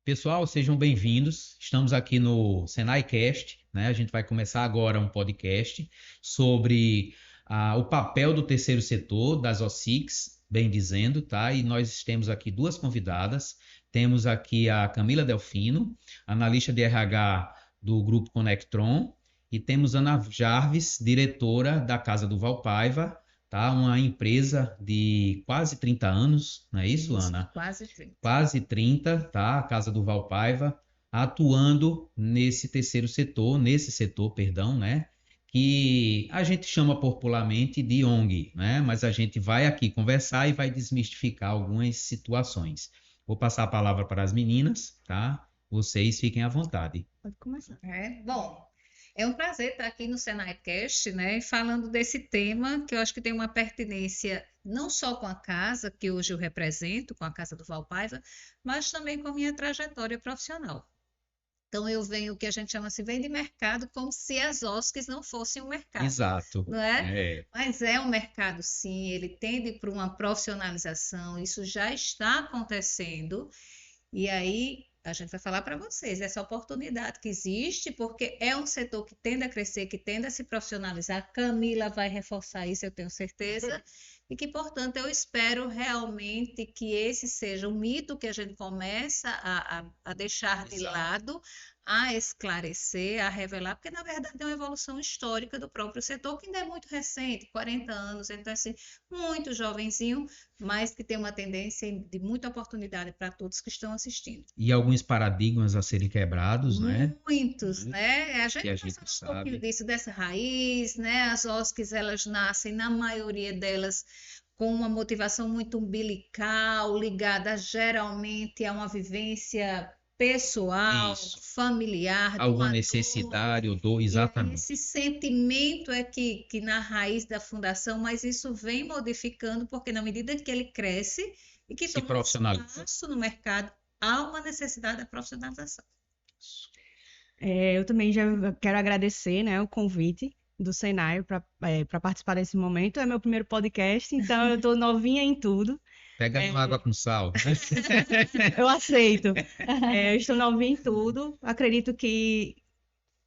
Pessoal, sejam bem-vindos. Estamos aqui no SenaiCast, né? A gente vai começar agora um podcast sobre o papel do terceiro setor, das OSCICs, bem dizendo, tá? E nós temos aqui duas convidadas. Temos aqui a Camila Delfino, analista de RH do Grupo Conectron, e temos Ana Jarvis, diretora da Casa do Valpaiva, tá? Uma empresa de quase 30 anos, não é isso, Isso, Ana? quase 30. Quase 30, tá? A Casa do Valpaiva, atuando nesse setor, perdão, né? Que a gente chama popularmente de ONG, né? Mas a gente vai aqui conversar e vai desmistificar algumas situações. Vou passar a palavra para as meninas, tá? Vocês fiquem à vontade. Pode começar. Bom, é um prazer estar aqui no SenaiCast, né, falando desse tema que eu acho que tem uma pertinência não só com a casa que hoje eu represento, com a Casa do Valpaiva, mas também com a minha trajetória profissional. Então, eu venho, o que a gente chama assim, vem de mercado, como se as OSCs não fossem um mercado, Exato. não é? É. Mas é um mercado, sim, ele tende para uma profissionalização, isso já está acontecendo, e aí a gente vai falar para vocês essa oportunidade que existe, porque é um setor que tende a crescer, que tende a se profissionalizar. Camila vai reforçar isso, eu tenho certeza. E que, portanto, eu espero realmente que esse seja um mito que a gente começa a deixar de Exato. lado, a esclarecer, a revelar, porque, na verdade, é uma evolução histórica do próprio setor, que ainda é muito recente, 40 anos, então, assim, muito jovenzinho, mas que tem uma tendência de muita oportunidade para todos que estão assistindo. E alguns paradigmas a serem quebrados, né? Muitos, né? A gente Que a vai gente falar um pouquinho sabe. disso, dessa raiz, né? As OSCs, elas nascem, na maioria delas, com uma motivação muito umbilical, ligada geralmente a uma vivência pessoal, Isso. familiar, de Alguma uma dor. necessidade ou dor, E aí esse exatamente. sentimento é que na raiz da fundação, mas isso vem modificando, porque na medida que ele cresce e que Se toma um profissionaliza. espaço no mercado, há uma necessidade da profissionalização. Eu também já quero agradecer, né, o convite do Senai para participar desse momento. É meu primeiro podcast, então eu estou novinha em tudo. Pega uma água com sal. Eu aceito. Eu estou novinha em tudo. Acredito que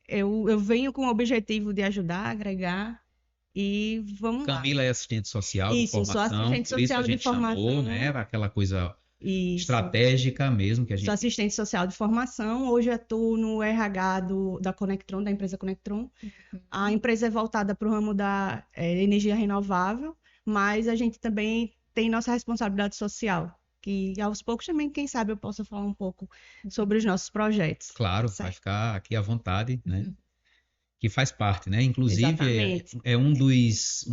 eu venho com o objetivo de ajudar, agregar e vamos lá. Camila é assistente social de Isso, eu sou formação, assistente por isso a social de gente chamou, né? formação. Aquela coisa Isso. estratégica mesmo que a Sou gente. assistente social de formação. Hoje atuo no RH da Conectron, da empresa Conectron. A empresa é voltada para o ramo da energia renovável, mas a gente também tem nossa responsabilidade social, que aos poucos também, quem sabe, eu possa falar um pouco sobre os nossos projetos. Claro, vai Certo? ficar aqui à vontade, né? Que faz parte, né? Inclusive, Exatamente. é um dos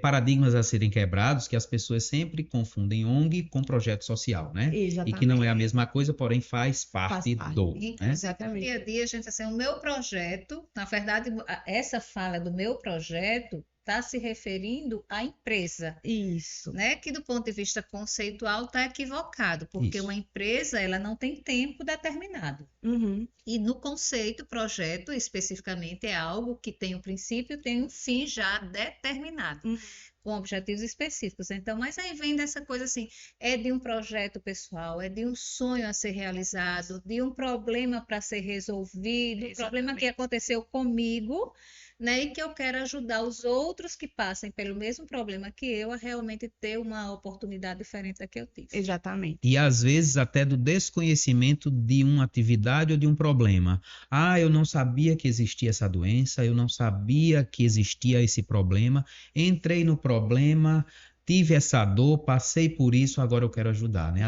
paradigmas a serem quebrados que as pessoas sempre confundem ONG com projeto social, né? E que não é a Exatamente. mesma coisa, porém faz Faz parte parte. do, né? Inclusive, no Exatamente. dia a dia, a gente, assim, o meu projeto, na verdade, essa fala do meu projeto está se referindo à empresa, Isso. né? Que do ponto de vista conceitual está equivocado, porque uma Isso. empresa ela não tem tempo determinado. Uhum. E no conceito, projeto especificamente é algo que tem um princípio, tem um fim já determinado, Uhum. com objetivos específicos. Então, mas aí vem dessa coisa assim, é de um projeto pessoal, é de um sonho a ser realizado, de um problema para ser resolvido, um problema que Exatamente. aconteceu comigo, né, e que eu quero ajudar os outros que passem pelo mesmo problema que eu a realmente ter uma oportunidade diferente da que eu tive. Exatamente. E às vezes até do desconhecimento de uma atividade ou de um problema. Ah, eu não sabia que existia essa doença, eu não sabia que existia esse problema, entrei no problema, tive essa dor, passei por isso, agora eu quero ajudar, né?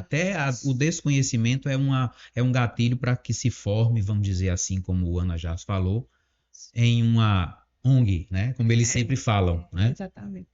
O desconhecimento é um gatilho para que se forme, vamos dizer assim, como o Ana já falou, em uma ONG, né? Como eles sempre falam, né? Exatamente.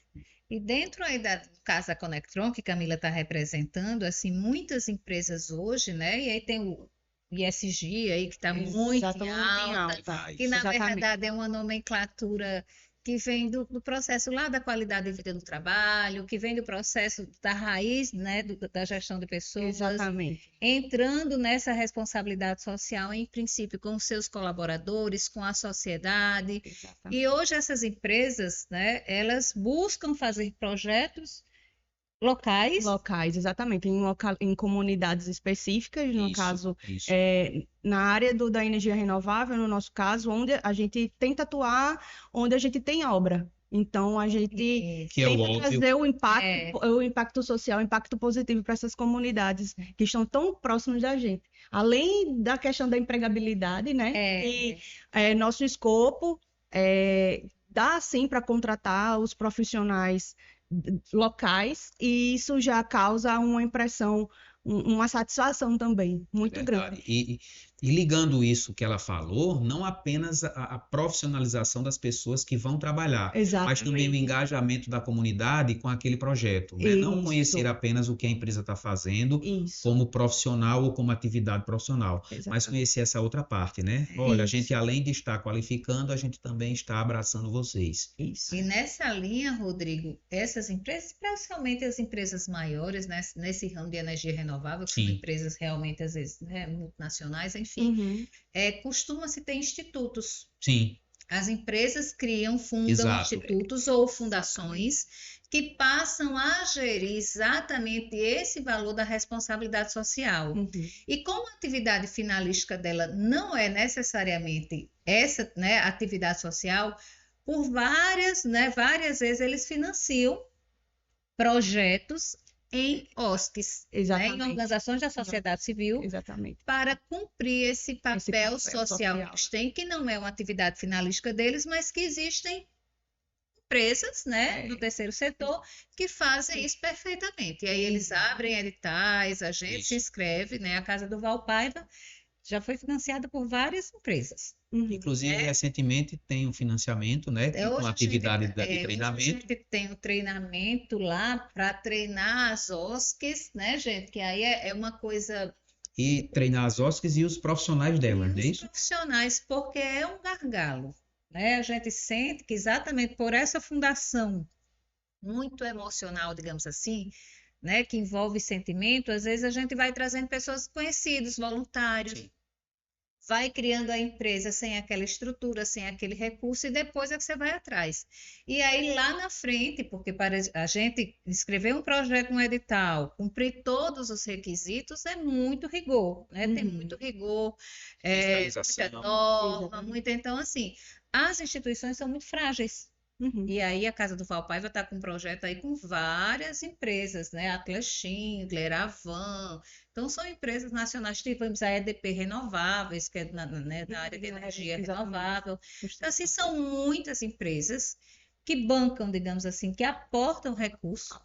E dentro aí da Casa Conectron, que Camila está representando, assim, muitas empresas hoje, né? E aí tem o ISG aí, que está muito Já estou em muito em alta, alta. que na Exatamente. verdade é uma nomenclatura que vem do processo lá da qualidade de vida do trabalho, que vem do processo da raiz, né, da gestão de pessoas, Exatamente. entrando nessa responsabilidade social, em princípio, com os seus colaboradores, com a sociedade. Exatamente. E hoje essas empresas, né, elas buscam fazer projetos locais, exatamente, em comunidades específicas, no caso, Isso. na área da energia renovável, no nosso caso, onde a gente tenta atuar, onde a gente tem obra. Então, a gente Que é o tenta óbvio. trazer o impacto social, o impacto positivo para essas comunidades que estão tão próximas da gente. Além da questão da empregabilidade, né? E nosso escopo dá, sim, para contratar os profissionais locais, e isso já causa uma impressão, uma satisfação também muito Verdade. grande. E ligando isso que ela falou, não apenas a profissionalização das pessoas que vão trabalhar, mas também o Exatamente. engajamento da comunidade com aquele projeto, né? Não conhecer Isso, apenas o que a empresa está fazendo isso, como profissional ou como atividade profissional, mas exatamente. conhecer essa outra parte, né? Olha, a Isso, gente além de estar qualificando, a gente também está abraçando vocês. isso. E nessa linha, Rodrigo, essas empresas, principalmente as empresas maiores, né, nesse ramo de energia renovável, que são Sim. empresas realmente, às vezes, né, multinacionais, enfim, Uhum. costuma-se ter institutos. Sim, As empresas fundam exato. institutos ou fundações que passam a gerir exatamente esse valor da responsabilidade social. Uhum. E como a atividade finalística dela não é necessariamente essa, né, atividade social, por várias vezes eles financiam projetos em OSCs, né, em Exatamente. organizações da sociedade civil, Exatamente. para cumprir esse papel social que eles têm, que não é uma atividade finalística deles, mas que existem empresas, né, do terceiro setor que fazem isso perfeitamente. E aí eles abrem editais, a gente se inscreve, né, a Casa do Valpaiva já foi financiada por várias empresas. Uhum. Inclusive, recentemente tem um financiamento, né, com Hoje atividade de hoje a treinamento. gente tem um treinamento lá para treinar as OSCs, né, gente? Que aí é uma coisa. E treinar as OSCs e os profissionais delas, não é Os isso? profissionais, porque é um gargalo, né? A gente sente que exatamente por essa fundação muito emocional, digamos assim, né, que envolve sentimento, às vezes a gente vai trazendo pessoas conhecidas, voluntários, Sim. vai criando a empresa sem aquela estrutura, sem aquele recurso, e depois é que você vai atrás. E aí lá na frente, porque para a gente escrever um projeto no edital, cumprir todos os requisitos, é muito rigor, né? Tem muito rigor, muita Fiscalização. norma, muita. Então, assim, as instituições são muito frágeis. Uhum. E aí a Casa do Valpaiva está com um projeto aí com várias empresas, né? Atlas Schindler, Avan. Então são empresas nacionais, tivemos a EDP Renováveis, que é da área de energia renovável. Então, assim, são muitas empresas que bancam, digamos assim, que aportam recursos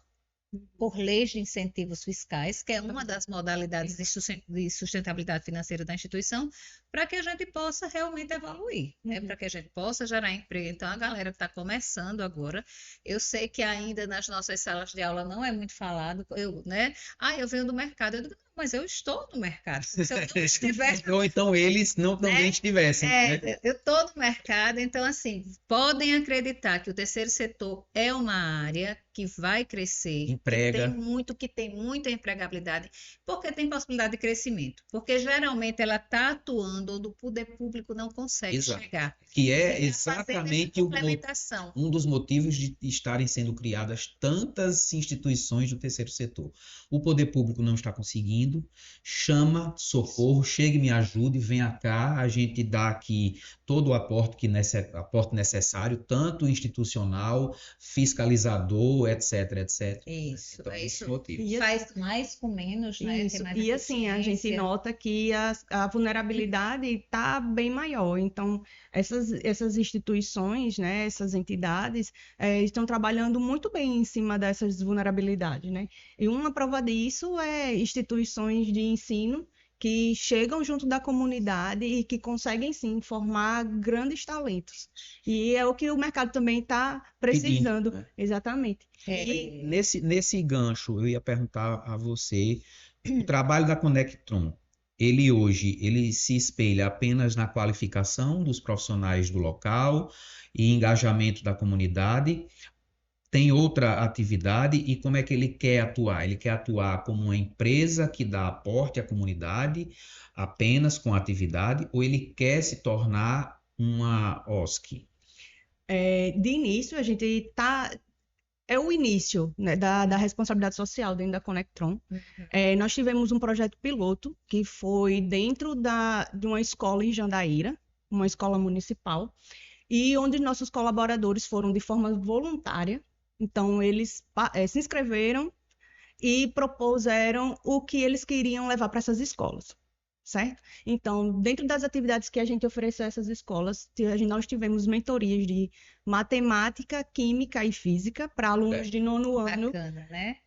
por leis de incentivos fiscais, que é uma das modalidades de sustentabilidade financeira da instituição, para que a gente possa realmente evoluir, né? Para que a gente possa gerar emprego. Então, a galera que está começando agora, eu sei que ainda nas nossas salas de aula não é muito falado, né? Eu venho do mercado. Eu digo, não, mas eu estou no mercado. Se eu não estivesse, Ou então eles não também estivessem, né? eu estou no mercado, então, assim, podem acreditar que o terceiro setor é uma área que vai crescer, Emprega. que tem muita empregabilidade, porque tem possibilidade de crescimento, porque geralmente ela está atuando onde o poder público não consegue chegar. Que é Ele tá fazendo essa exatamente complementação. um dos motivos de estarem sendo criadas tantas instituições do terceiro setor. O poder público não está conseguindo, chama, socorro, chegue, me ajude, venha cá, a gente dá aqui todo o aporte necessário, tanto institucional, fiscalizador, etc, etc. Isso, Então, é isso. motivos. Faz mais com menos, né? Isso. Tem mais E assim, a gente eficiência. nota que a vulnerabilidade está bem maior. Então, essas instituições, né, essas entidades, estão trabalhando muito bem em cima dessas vulnerabilidades, né? E uma prova disso é instituições de ensino que chegam junto da comunidade e que conseguem, sim, formar grandes talentos. E é o que o mercado também está precisando. Pedindo, né? Exatamente. E nesse gancho, eu ia perguntar a você, o trabalho da Conectron, ele se espelha apenas na qualificação dos profissionais do local e engajamento da comunidade? Tem outra atividade e como é que ele quer atuar? Ele quer atuar como uma empresa que dá aporte à comunidade apenas com atividade ou ele quer se tornar uma OSC? De início, a gente está é o início, né, da responsabilidade social dentro da Conectron. Nós tivemos um projeto piloto que foi dentro de uma escola em Jandaíra, uma escola municipal, e onde nossos colaboradores foram de forma voluntária. Então, eles se inscreveram e propuseram o que eles queriam levar para essas escolas, certo? Então, dentro das atividades que a gente ofereceu a essas escolas, nós tivemos mentorias de matemática, química e física para alunos de 9º ano. Bacana, né?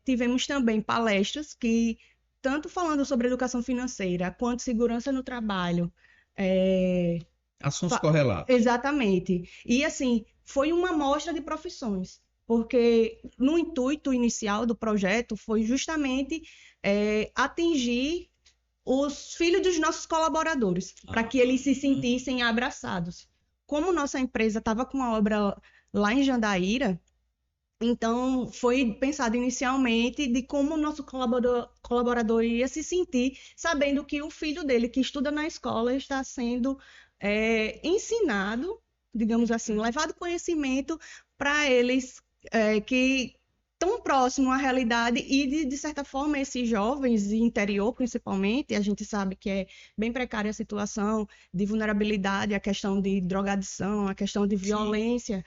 Tivemos também palestras que, tanto falando sobre educação financeira, quanto segurança no trabalho, Assuntos correlatos. exatamente. E, assim, foi uma amostra de profissões, porque no intuito inicial do projeto foi justamente atingir os filhos dos nossos colaboradores, para que eles se sentissem abraçados. Como nossa empresa estava com uma obra lá em Jandaíra, então foi pensado inicialmente de como o nosso colaborador ia se sentir, sabendo que o filho dele, que estuda na escola, está sendo ensinado, digamos assim, levado conhecimento para eles que tão próximo à realidade e, de certa forma, esses jovens de interior, principalmente, a gente sabe que é bem precária a situação de vulnerabilidade, a questão de drogadição, a questão de violência,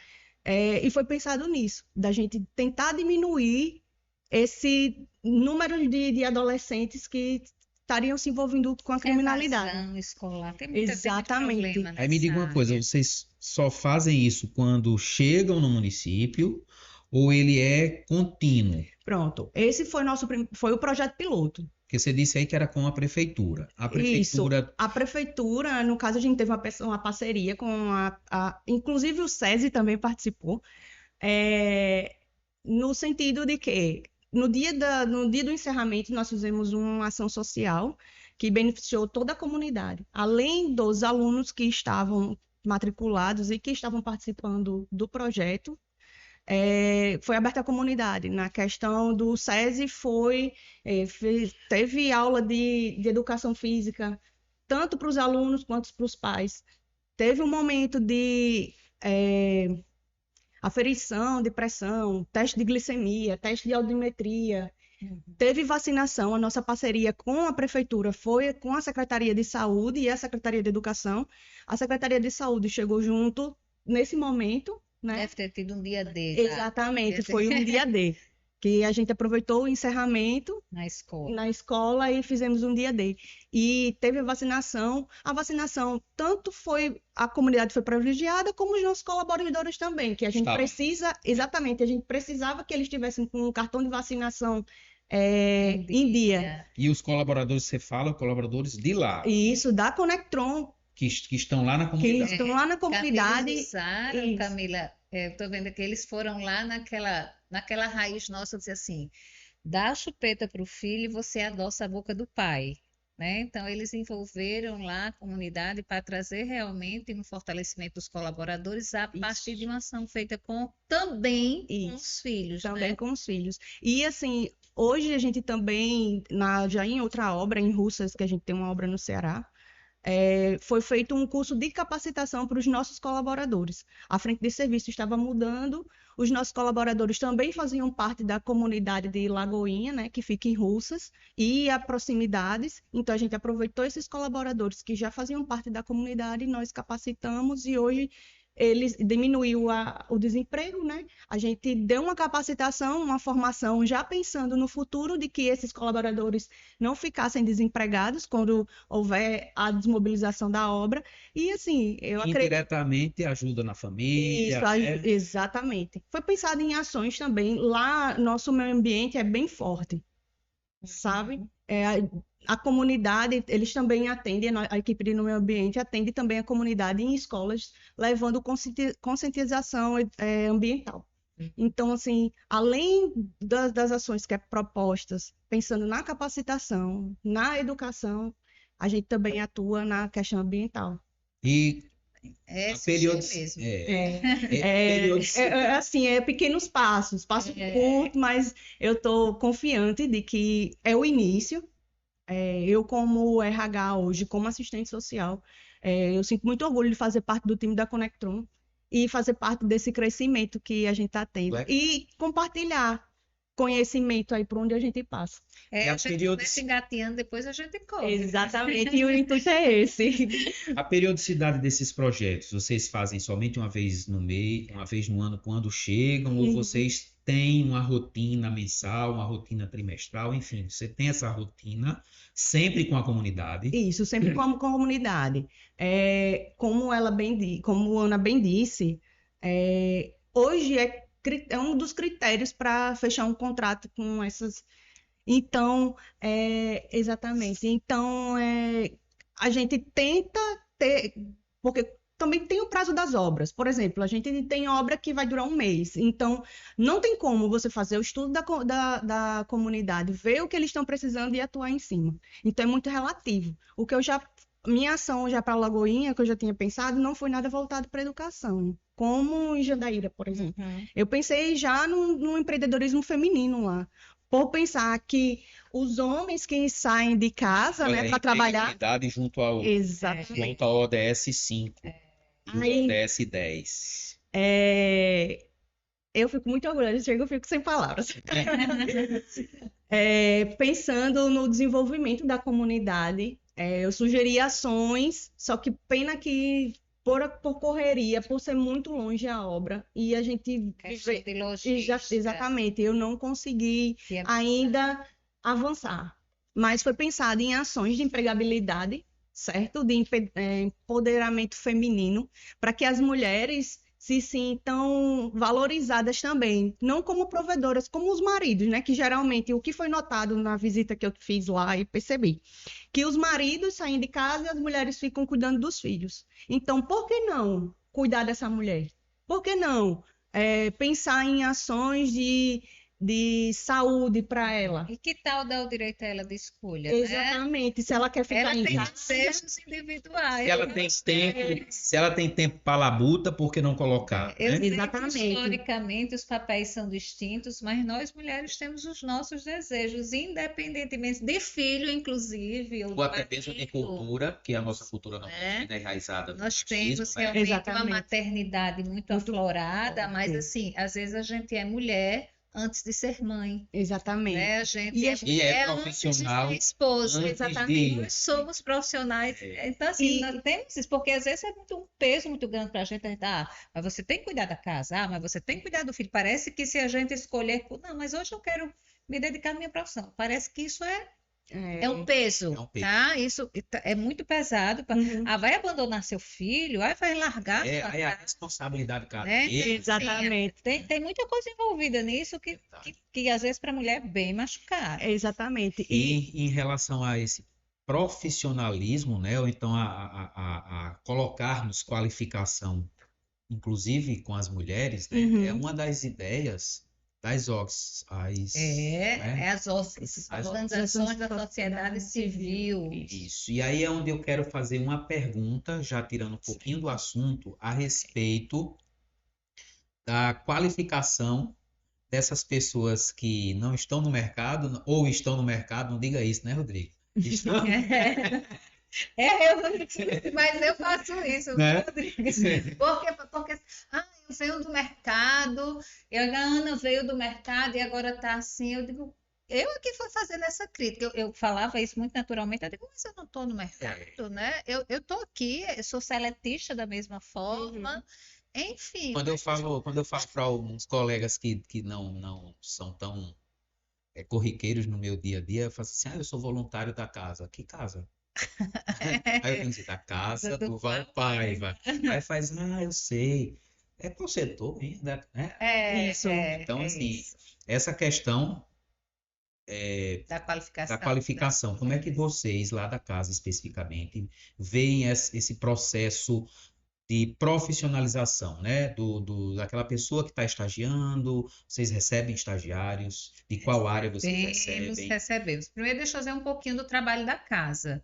e foi pensado nisso, da gente tentar diminuir esse número de adolescentes que estariam se envolvendo com a criminalidade. Evasão escolar, tem muito Exatamente. problema Aí me diga uma nessa coisa, área. vocês só fazem isso quando chegam no município ou ele é contínuo? Pronto, esse foi o projeto piloto. Porque você disse aí que era com a prefeitura. A Isso, prefeitura a prefeitura, no caso, a gente teve uma parceria com inclusive o SESI também participou, no sentido de que no dia do encerramento nós fizemos uma ação social que beneficiou toda a comunidade, além dos alunos que estavam matriculados e que estavam participando do projeto. Foi aberta à comunidade. Na questão do SESI, teve aula de educação física, tanto para os alunos quanto para os pais. Teve um momento de aferição de pressão, teste de glicemia, teste de audiometria. Teve vacinação. A nossa parceria com a prefeitura foi com a Secretaria de Saúde e a Secretaria de Educação. A Secretaria de Saúde chegou junto nesse momento, né? Deve ter tido um dia D Exatamente, foi um dia D, que a gente aproveitou o encerramento na escola. na escola e fizemos um dia D. E teve a vacinação, tanto a comunidade foi privilegiada, como os nossos colaboradores também, que a gente a gente precisava que eles tivessem com um cartão de vacinação em dia. E os colaboradores, você fala, colaboradores de lá, E isso da Conectron, que estão lá na que comunidade. estão lá na comunidade. Eles usaram, Isso. Camila, eu estou vendo que eles foram lá naquela raiz nossa, dizer assim, dá a chupeta para o filho e você adoça a boca do pai, né? Então, eles envolveram lá a comunidade para trazer realmente um fortalecimento dos colaboradores a partir de uma ação feita também com os filhos, Também né? com os filhos. E, assim, hoje a gente também, já em outra obra, em Russas, que a gente tem uma obra no Ceará, foi feito um curso de capacitação para os nossos colaboradores. A frente de serviço estava mudando, os nossos colaboradores também faziam parte da comunidade de Lagoinha, né, que fica em Russas, e a proximidades. Então, a gente aproveitou esses colaboradores que já faziam parte da comunidade, nós capacitamos e hoje eles diminuiu o desemprego, né? A gente deu uma capacitação, uma formação, já pensando no futuro de que esses colaboradores não ficassem desempregados quando houver a desmobilização da obra. E, assim, eu acredito... Indiretamente ajuda na família. Isso, exatamente. Foi pensado em ações também. Lá, nosso meio ambiente é bem forte, sabe? A comunidade, eles também atendem, a equipe de meio ambiente atende também a comunidade em escolas, levando conscientização ambiental. Então, assim, além das ações que é propostas, pensando na capacitação, na educação, a gente também atua na questão ambiental. E É periodicidade. mesmo. Assim, pequenos passos, passo curto, mas eu estou confiante de que é o início. Eu, como RH hoje, como assistente social, eu sinto muito orgulho de fazer parte do time da Conectron e fazer parte desse crescimento que a gente está tendo. Legal. E compartilhar conhecimento aí por onde a gente passa. E a A gente periodic- começa engateando, depois a gente corre. Exatamente, e o intuito é esse. A periodicidade desses projetos, vocês fazem somente uma vez no mês, uma vez no ano quando chegam, ou Uhum. vocês têm uma rotina mensal, uma rotina trimestral, enfim, você tem essa rotina sempre com a comunidade. Isso, sempre como comunidade. Como como a Ana bem disse, hoje é um dos critérios para fechar um contrato com essas. Então, exatamente. Então, a gente tenta ter, porque também tem o prazo das obras. Por exemplo, a gente tem obra que vai durar um mês. Então, não tem como você fazer o estudo da comunidade, ver o que eles estão precisando e atuar em cima. Então, é muito relativo. Minha ação já para a Lagoinha, que eu já tinha pensado, não foi nada voltado para a educação. Como em Jandaíra, por exemplo. Eu pensei já num empreendedorismo feminino lá. Por pensar que os homens que saem de casa, né, para trabalhar. Junto ao, Exatamente. junto ao ODS 5 e o Aí- ODS 10. Eu fico muito orgulhosa, eu fico sem palavras. Pensando no desenvolvimento da comunidade, eu sugeri ações, só que pena que por correria, por ser muito longe a obra, e a gente Questão de logística. exatamente, eu não consegui que é- ainda avançar. Mas foi pensado em ações de empregabilidade, certo? De empoderamento feminino, para que as mulheres se sintam valorizadas também, não como provedoras, como os maridos, né? Que geralmente, o que foi notado na visita que eu fiz lá e percebi, que os maridos saem de casa e as mulheres ficam cuidando dos filhos. Então, por que não cuidar dessa mulher? Por que não pensar em ações de saúde para ela? E que tal dar o direito a ela de escolha, né? Exatamente. Se ela quer ficar Ela em tem casa. desejos individuais. Se ela tem tempo para labuta, por que não colocar? Eu Né? sei que Exatamente. historicamente os papéis são distintos, mas nós mulheres temos os nossos desejos, independentemente de filho, inclusive, ou Ou até mesmo de marido. cultura, que a nossa cultura não É. é enraizada no Nós machismo, temos né? realmente uma Exatamente. maternidade muito aflorada, mas Sim. assim, às vezes a gente é mulher antes de ser mãe, Exatamente. né? A gente E é é mulher profissional antes de ser esposa, antes exatamente. de- Nós somos profissionais. É. Então, assim, E- nós temos isso, porque às vezes é um peso muito grande para a gente. Mas você tem que cuidar da casa, mas você tem que cuidar do filho. Parece que se a gente escolher, não, mas hoje eu quero me dedicar à minha profissão. Parece que isso é um peso, É um peso. tá? Isso é muito pesado. Uhum. Vai abandonar seu filho, vai largar sua Aí a casa, responsabilidade né? cadeia. Exatamente. Tem muita coisa envolvida nisso que às vezes para a mulher é bem machucada. Exatamente. E em relação a esse profissionalismo, né, ou então a colocarmos qualificação, inclusive com as mulheres, né, Uhum. é uma das ideias das OGs, né? As OSCs, As Organizações da Sociedade Civil. Isso. E aí é onde eu quero fazer uma pergunta, já tirando um pouquinho do assunto, a respeito da qualificação dessas pessoas que não estão no mercado, ou estão no mercado, não diga isso, né, Rodrigo? Estão, Mas eu faço isso, Né? Rodrigo. Porque eu venho do mercado, a Ana veio do mercado e agora está assim. Eu digo, eu aqui fui fazendo essa crítica. Eu falava isso muito naturalmente. Eu digo, mas eu não estou no mercado, né? Eu estou aqui, eu sou seletista da mesma forma. Enfim. Quando eu falo para alguns colegas que não são tão corriqueiros no meu dia a dia, eu falo assim, eu sou voluntário da casa. Que casa? Aí eu penso, da casa do Val Paiva. Aí faz, eu sei. É qual setor ainda, né? Isso. Então, assim, essa questão Da qualificação. da qualificação, como é que vocês, lá da casa especificamente, veem esse processo de profissionalização, né? Daquela pessoa que está estagiando, vocês recebem estagiários, de qual área vocês recebem? Recebemos. Primeiro, deixa eu fazer um pouquinho do trabalho da casa.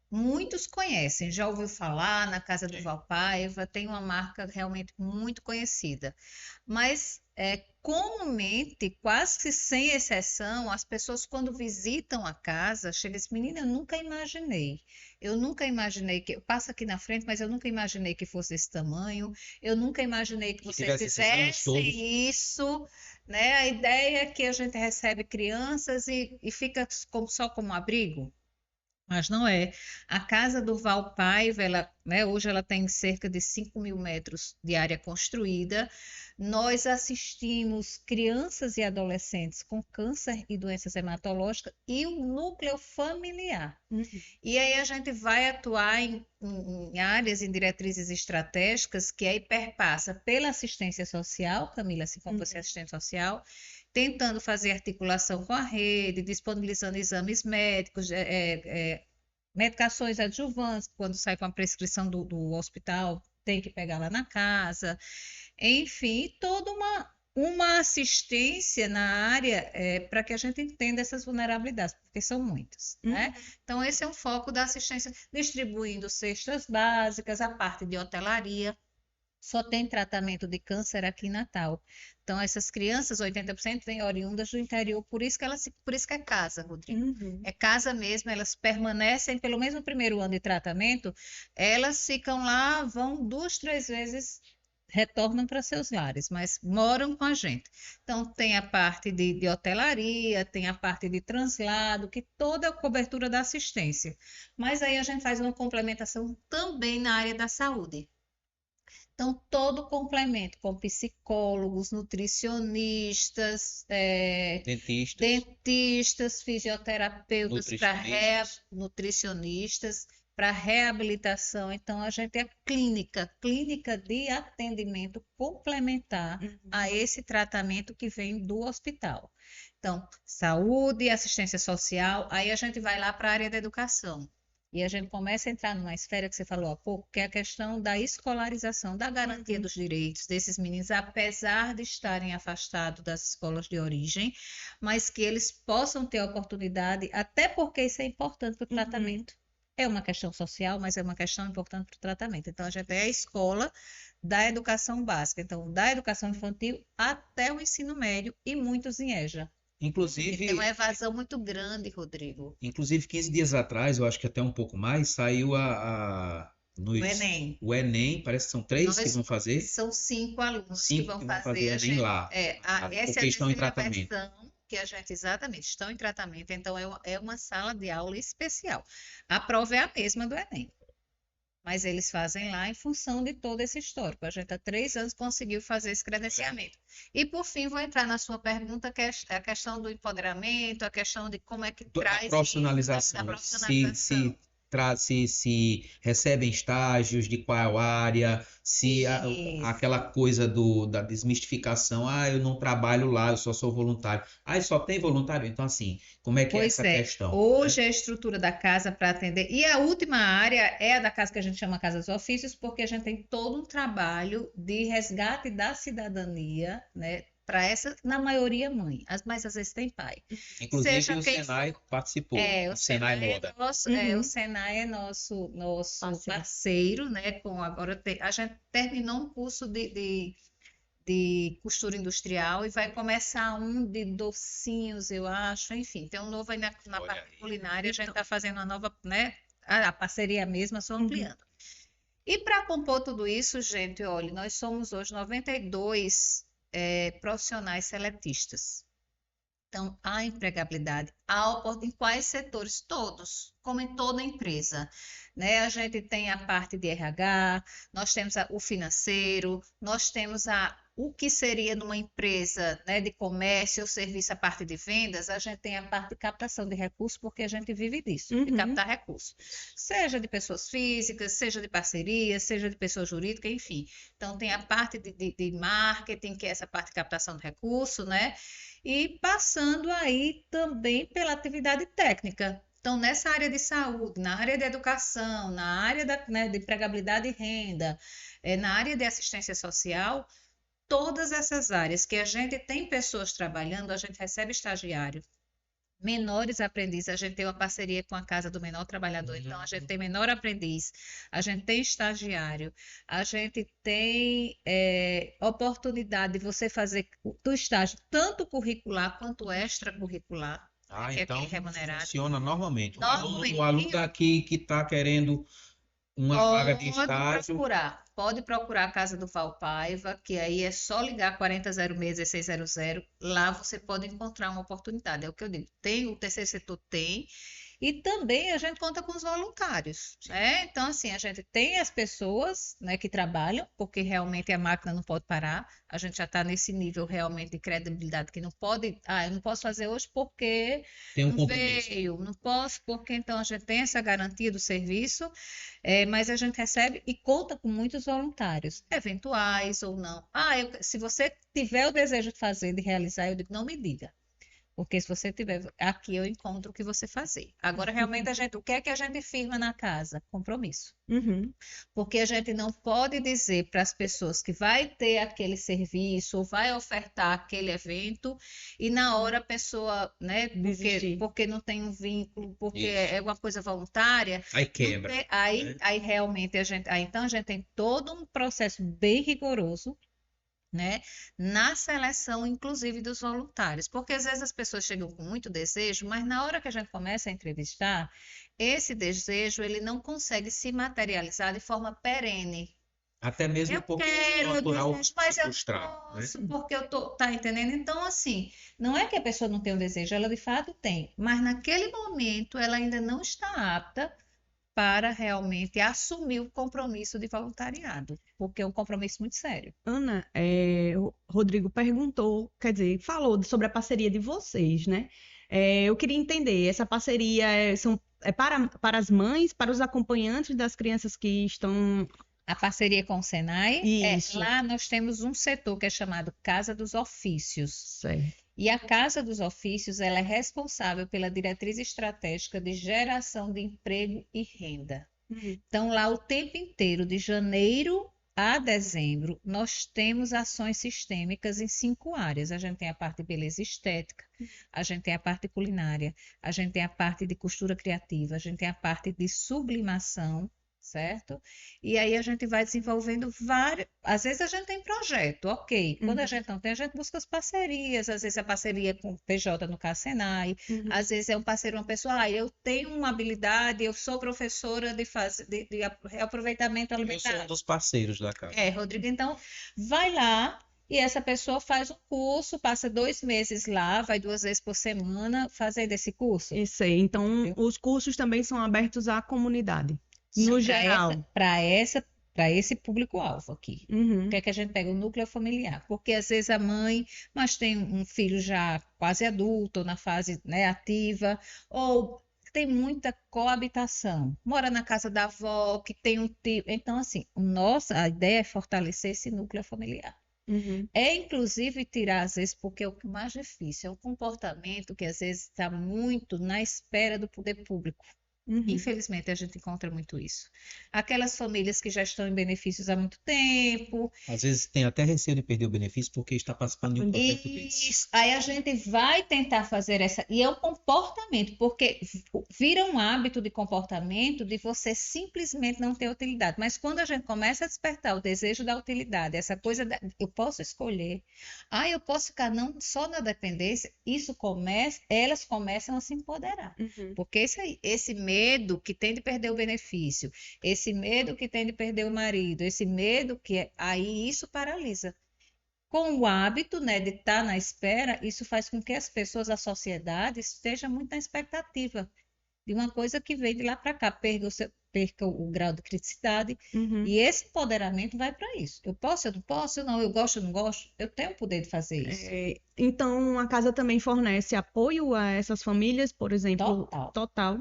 muitos conhecem, já ouviu falar na Casa do Valpaiva, tem uma marca realmente muito conhecida. Mas comumente, quase que sem exceção, as pessoas quando visitam a casa, chegam e dizem, menina, eu nunca imaginei que, passa aqui na frente, mas eu nunca imaginei que fosse desse tamanho, eu nunca imaginei que vocês tivesse esses anos todos. fizessem isso, né? A ideia é que a gente recebe crianças e fica só como abrigo. Mas não é. A Casa do Valpaiva, né, hoje ela tem cerca de 5.000 metros de área construída. Nós assistimos crianças e adolescentes com câncer e doenças hematológicas e o núcleo familiar. E aí a gente vai atuar em áreas, em diretrizes estratégicas, que aí perpassa pela assistência social, Camila, se for você assistente social, tentando fazer articulação com a rede, disponibilizando exames médicos, medicações adjuvantes, quando sai com a prescrição do hospital, tem que pegar lá na casa. Enfim, toda uma assistência na área para que a gente entenda essas vulnerabilidades, porque são muitas, né? Então, esse é um foco da assistência, distribuindo cestas básicas, a parte de hotelaria. Só tem tratamento de câncer aqui em Natal. Então, essas crianças, 80% vêm oriundas do interior, por isso que é casa, Rodrigo. É casa mesmo, elas permanecem, pelo menos no primeiro ano de tratamento, elas ficam lá, vão 2, 3 vezes, retornam para seus lares, mas moram com a gente. Então, tem a parte de hotelaria, tem a parte de translado, que toda a cobertura da assistência. Mas aí a gente faz uma complementação também na área da saúde. Então, todo o complemento com psicólogos, nutricionistas, dentistas, fisioterapeutas, nutricionistas, para reabilitação. Então, a gente é clínica de atendimento complementar a esse tratamento que vem do hospital. Então, saúde, assistência social, aí a gente vai lá para a área da educação. E a gente começa a entrar numa esfera que você falou há pouco, que é a questão da escolarização, da garantia dos direitos desses meninos, apesar de estarem afastados das escolas de origem, mas que eles possam ter oportunidade, até porque isso é importante para o tratamento. É uma questão social, mas é uma questão importante para o tratamento. Então, a gente é a escola da educação básica, então, da educação infantil até o ensino médio e muitos em EJA. Inclusive, tem uma evasão muito grande, Rodrigo. Inclusive, 15 dias atrás, eu acho que até um pouco mais, saiu O Enem. O Enem, parece que são 3 que vão fazer. São 5 alunos 5 que vão fazer o Enem lá. Essa porque estão em tratamento. versão que a gente, exatamente, estão em tratamento, então é uma sala de aula especial. A prova é a mesma do Enem. Mas eles fazem lá em função de todo esse histórico. A gente há 3 anos conseguiu fazer esse credenciamento. E, por fim, vou entrar na sua pergunta, que é a questão do empoderamento, a questão de como é que traz a profissionalização. Se recebem estágios, de qual área, se aquela coisa da desmistificação, eu não trabalho lá, eu só sou voluntário. Só tem voluntário? Então, assim, como é que é essa questão? Hoje a estrutura da casa para atender, e a última área é a da casa que a gente chama Casa dos Ofícios, porque a gente tem todo um trabalho de resgate da cidadania, né? Para essa, na maioria, mãe, mas às vezes tem pai. Inclusive o Senai participou, o Senai Moda. O Senai é nosso parceiro, né? A gente terminou um curso de costura industrial e vai começar um de docinhos, eu acho, enfim, tem um novo aí na parte culinária, a gente está fazendo uma nova, né? A parceria mesma, só ampliando. E para compor tudo isso, gente, olha, nós somos hoje 92 profissionais seletistas. Então, há empregabilidade, em quais setores? Todos, como em toda empresa. Né? A gente tem a parte de RH, nós temos o financeiro, nós temos o que seria numa empresa, né, de comércio ou serviço, a parte de vendas, a gente tem a parte de captação de recursos, porque a gente vive disso, de captar recursos. Seja de pessoas físicas, seja de parcerias, seja de pessoa jurídica, enfim. Então, tem a parte de marketing, que é essa parte de captação de recursos, né? E passando aí também pela atividade técnica. Então, nessa área de saúde, na área de educação, na área de empregabilidade e renda, na área de assistência social, todas essas áreas que a gente tem pessoas trabalhando, a gente recebe estagiário. menores aprendizes. A gente tem uma parceria com a Casa do Menor Trabalhador, então a gente tem menor aprendiz, a gente tem estagiário, a gente tem oportunidade de você fazer do estágio tanto curricular quanto extracurricular, que é Então aquele remunerado. funciona normalmente. Normalmente. O aluno daqui que está querendo uma vaga de estágio. Pode procurar a Casa do Val Paiva, que aí é só ligar 4006-1600. Lá você pode encontrar uma oportunidade. É o que eu digo. O terceiro setor tem. E também a gente conta com os voluntários, né? Então, assim, a gente tem as pessoas, né, que trabalham, porque realmente a máquina não pode parar. A gente já está nesse nível realmente de credibilidade que não pode. Eu não posso fazer hoje porque Tem um não compromisso. veio, não posso, porque então a gente tem essa garantia do serviço, mas a gente recebe e conta com muitos voluntários, eventuais ou não. Se você tiver o desejo de fazer, de realizar, eu digo, não me diga. Porque se você tiver aqui, eu encontro o que você fazer. Agora, realmente, o que é que a gente firma na casa? Compromisso. Uhum. Porque a gente não pode dizer para as pessoas que vai ter aquele serviço ou vai ofertar aquele evento e na hora a pessoa, né, porque não tem um vínculo, porque Isso. é uma coisa voluntária. Aí quebra. Aí realmente então a gente tem todo um processo bem rigoroso, né, na seleção, inclusive, dos voluntários. Porque às vezes as pessoas chegam com muito desejo, mas na hora que a gente começa a entrevistar, esse desejo ele não consegue se materializar de forma perene. Até mesmo porque é natural mas eu frustrar, posso, né? porque tá entendendo? Então, assim, não é que a pessoa não tem o desejo, ela de fato tem, mas naquele momento ela ainda não está apta para realmente assumir o compromisso de voluntariado, porque é um compromisso muito sério. Ana, o Rodrigo perguntou, quer dizer, falou sobre a parceria de vocês, né? Eu queria entender, essa parceria é para as mães, para os acompanhantes das crianças que estão... A parceria com o Senai, Isso. lá nós temos um setor que é chamado Casa dos Ofícios. Certo. E a Casa dos Ofícios, ela é responsável pela diretriz estratégica de geração de emprego e renda. Uhum. Então, lá o tempo inteiro, de janeiro a dezembro, nós temos ações sistêmicas em 5 áreas. A gente tem a parte de beleza estética, a gente tem a parte culinária, a gente tem a parte de costura criativa, a gente tem a parte de sublimação, certo? E aí a gente vai desenvolvendo vários. Às vezes a gente tem projeto, ok. Quando a gente não tem, a gente busca as parcerias. Às vezes a parceria com o PJ, no caso Senai. Às vezes é um parceiro, uma pessoa, eu tenho uma habilidade, eu sou professora de reaproveitamento alimentar. Eu sou um dos parceiros da casa. Rodrigo, então vai lá. E essa pessoa faz um curso, passa 2 meses lá, vai 2 vezes por semana fazendo esse curso. Isso aí. Então, os cursos também são abertos à comunidade. No geral. Para esse público-alvo aqui. O que é que a gente pega? O núcleo familiar. Porque às vezes a mãe, mas tem um filho já quase adulto, ou na fase, né, ativa, ou tem muita coabitação. Mora na casa da avó, que tem um tio. Então, assim, a ideia é fortalecer esse núcleo familiar. Inclusive, tirar, às vezes, porque é o que mais difícil, é um comportamento que às vezes está muito na espera do poder público. Infelizmente, a gente encontra muito isso. Aquelas famílias que já estão em benefícios há muito tempo. Às vezes tem até receio de perder o benefício porque está participando de um projeto desse. Isso. Aí a gente vai tentar fazer essa. E é um comportamento, porque vira um hábito de comportamento de você simplesmente não ter utilidade. Mas quando a gente começa a despertar o desejo da utilidade, essa coisa eu posso escolher, eu posso ficar não só na dependência, elas começam a se empoderar. Porque esse medo que tem de perder o benefício, esse medo que tem de perder o marido, esse medo aí isso paralisa. Com o hábito, né, de estar na espera, isso faz com que as pessoas, a sociedade, esteja muito na expectativa de uma coisa que vem de lá para cá, perca o grau de criticidade, e esse empoderamento vai para isso. Eu posso, eu não posso, eu gosto, eu não gosto, eu tenho o poder de fazer isso. Então, a casa também fornece apoio a essas famílias, por exemplo, total.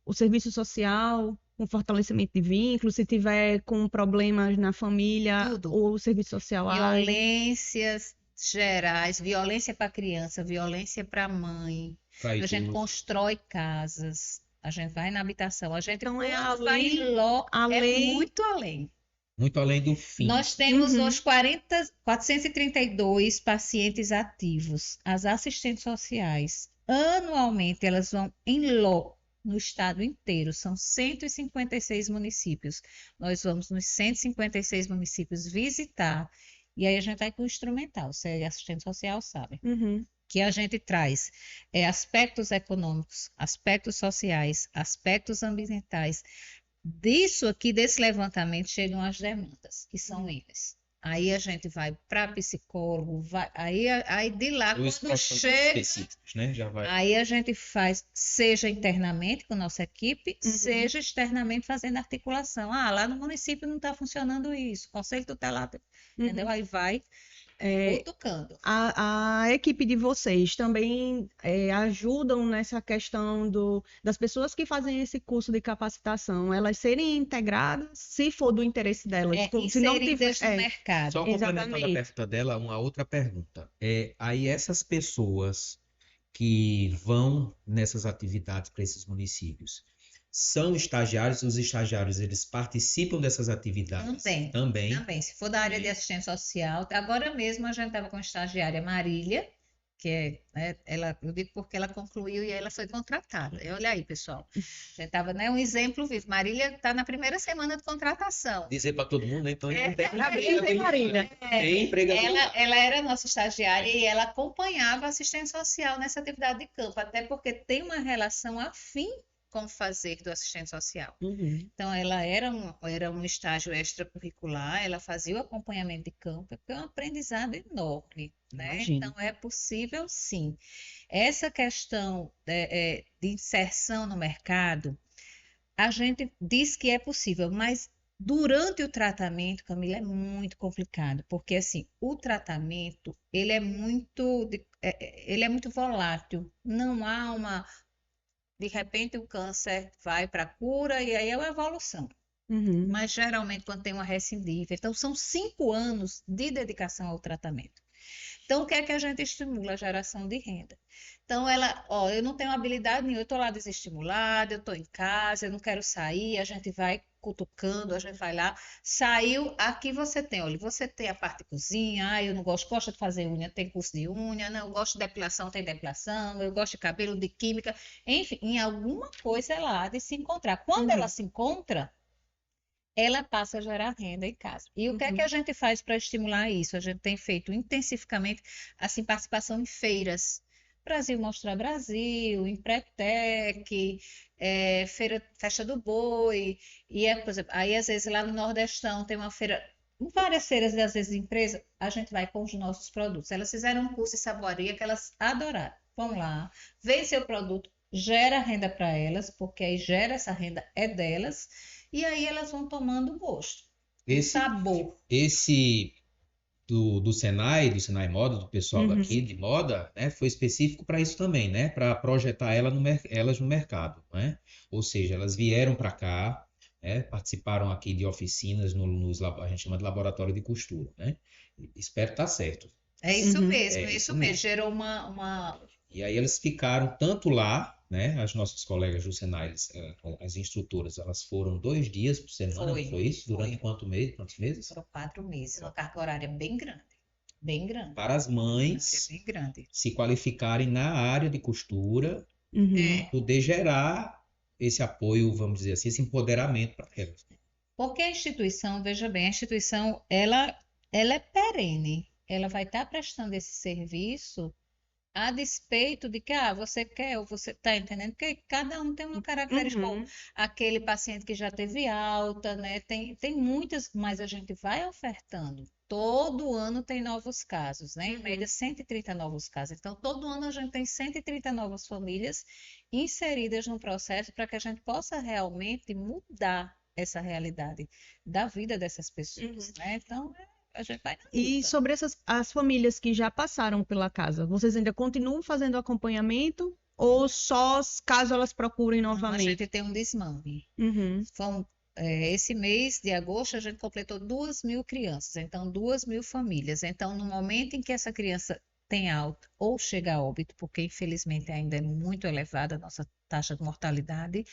O serviço social, com fortalecimento de vínculos, se tiver com problemas na família, o serviço social. Violências gerais, violência para criança, violência para mãe. A gente constrói casas, a gente vai na habitação, a gente vai muito além. Muito além do fim. Nós temos hoje 432 pacientes ativos. As assistentes sociais Anualmente, elas vão em loco no estado inteiro, são 156 municípios. Nós vamos nos 156 municípios visitar, e aí a gente vai com o instrumental, você é assistente social, sabe? Uhum. Que a gente traz aspectos econômicos, aspectos sociais, aspectos ambientais. Disso aqui, desse levantamento, chegam as demandas, que são eles. Aí a gente vai para psicólogo, aí de lá, Os quando profissionais chega, específicos, né? Já vai. aí a gente faz, seja internamente com nossa equipe, seja externamente fazendo articulação. Ah, lá no município não está funcionando isso, o conselho tutelar, entendeu? Aí vai cutucando. A equipe de vocês também ajudam nessa questão das pessoas que fazem esse curso de capacitação, elas serem integradas, se for do interesse delas. Se não tiver, Inseridas no mercado. Só complementando a exatamente. pergunta dela, uma outra pergunta. Aí essas pessoas que vão nessas atividades para esses municípios são estagiários, os estagiários eles participam dessas atividades também. Se for da área de assistência social, agora mesmo a gente estava com a estagiária Marília, que eu digo porque ela concluiu e ela foi contratada. E olha aí, pessoal, a gente estava, né, um exemplo vivo. Marília está na primeira semana de contratação. Dizer para todo mundo, né? Então não tem Marília. tem empregador. Ela era nossa estagiária e ela acompanhava a assistência social nessa atividade de campo, até porque tem uma relação afim com o fazer do assistente social. Então, ela era um estágio extracurricular, ela fazia o acompanhamento de campo, que é um aprendizado enorme, né? Imagino. Então, é possível, sim. Essa questão de inserção no mercado, a gente diz que é possível, mas durante o tratamento, Camila, é muito complicado, porque, assim, o tratamento, ele é muito volátil, não há de repente o câncer vai para a cura e aí é uma evolução. Mas geralmente quando tem uma recidível, então são 5 anos de dedicação ao tratamento. Então o que é que a gente estimula? A geração de renda. Então eu não tenho habilidade nenhuma, eu estou lá desestimulada, eu estou em casa, eu não quero sair, a gente vai cutucando, a gente vai lá, saiu, aqui você tem a parte de cozinha, eu não gosto de fazer unha, tem curso de unha, não, eu gosto de depilação, tem depilação, eu gosto de cabelo, de química, enfim, em alguma coisa é lá de se encontrar. Quando ela se encontra, ela passa a gerar renda em casa. E o que é que a gente faz para estimular isso? A gente tem feito intensificamente assim, participação em feiras. Brasil Mostra Brasil, Empretec, Festa do Boi, por exemplo, aí às vezes lá no Nordestão tem uma feira, várias feiras e às vezes empresa, a gente vai com os nossos produtos. Elas fizeram um curso de saboaria que elas adoraram. Vão lá, vê seu produto, gera renda para elas, porque aí gera essa renda é delas, e aí elas vão tomando gosto, sabor. Esse do Senai Moda, do pessoal daqui de moda, né, foi específico para isso também, né, para projetar elas no mercado, né? Ou seja, elas vieram para cá, né, participaram aqui de oficinas a gente chama de laboratório de costura, né? Espero estar certo. É isso mesmo, é isso mesmo. Gerou uma... E aí eles ficaram tanto lá, né? As nossas colegas do Senai, as instrutoras, elas foram 2 dias por semana, foi isso? Durante quantos meses? Foram 4 meses, uma carga horária bem grande. Bem grande. Para as mães bem grande. se qualificarem na área de costura, poder gerar esse apoio, vamos dizer assim, esse empoderamento para elas. Porque a instituição, veja bem, a instituição, ela é perene. Ela vai estar prestando esse serviço a despeito de que você quer ou você está entendendo, porque cada um tem uma característica, aquele paciente que já teve alta, né? Tem muitas, mas a gente vai ofertando. Todo ano tem novos casos, né? Em média 130 novos casos. Então, todo ano a gente tem 130 novas famílias inseridas no processo para que a gente possa realmente mudar essa realidade da vida dessas pessoas, né? Então, a gente vai na luta. E sobre as famílias que já passaram pela casa, vocês ainda continuam fazendo acompanhamento ou só caso elas procurem novamente? A gente tem um desmame. Esse mês de agosto a gente completou 2.000 crianças, então 2.000 famílias. Então, no momento em que essa criança tem alta ou chega a óbito, porque infelizmente ainda é muito elevada a nossa taxa de mortalidade,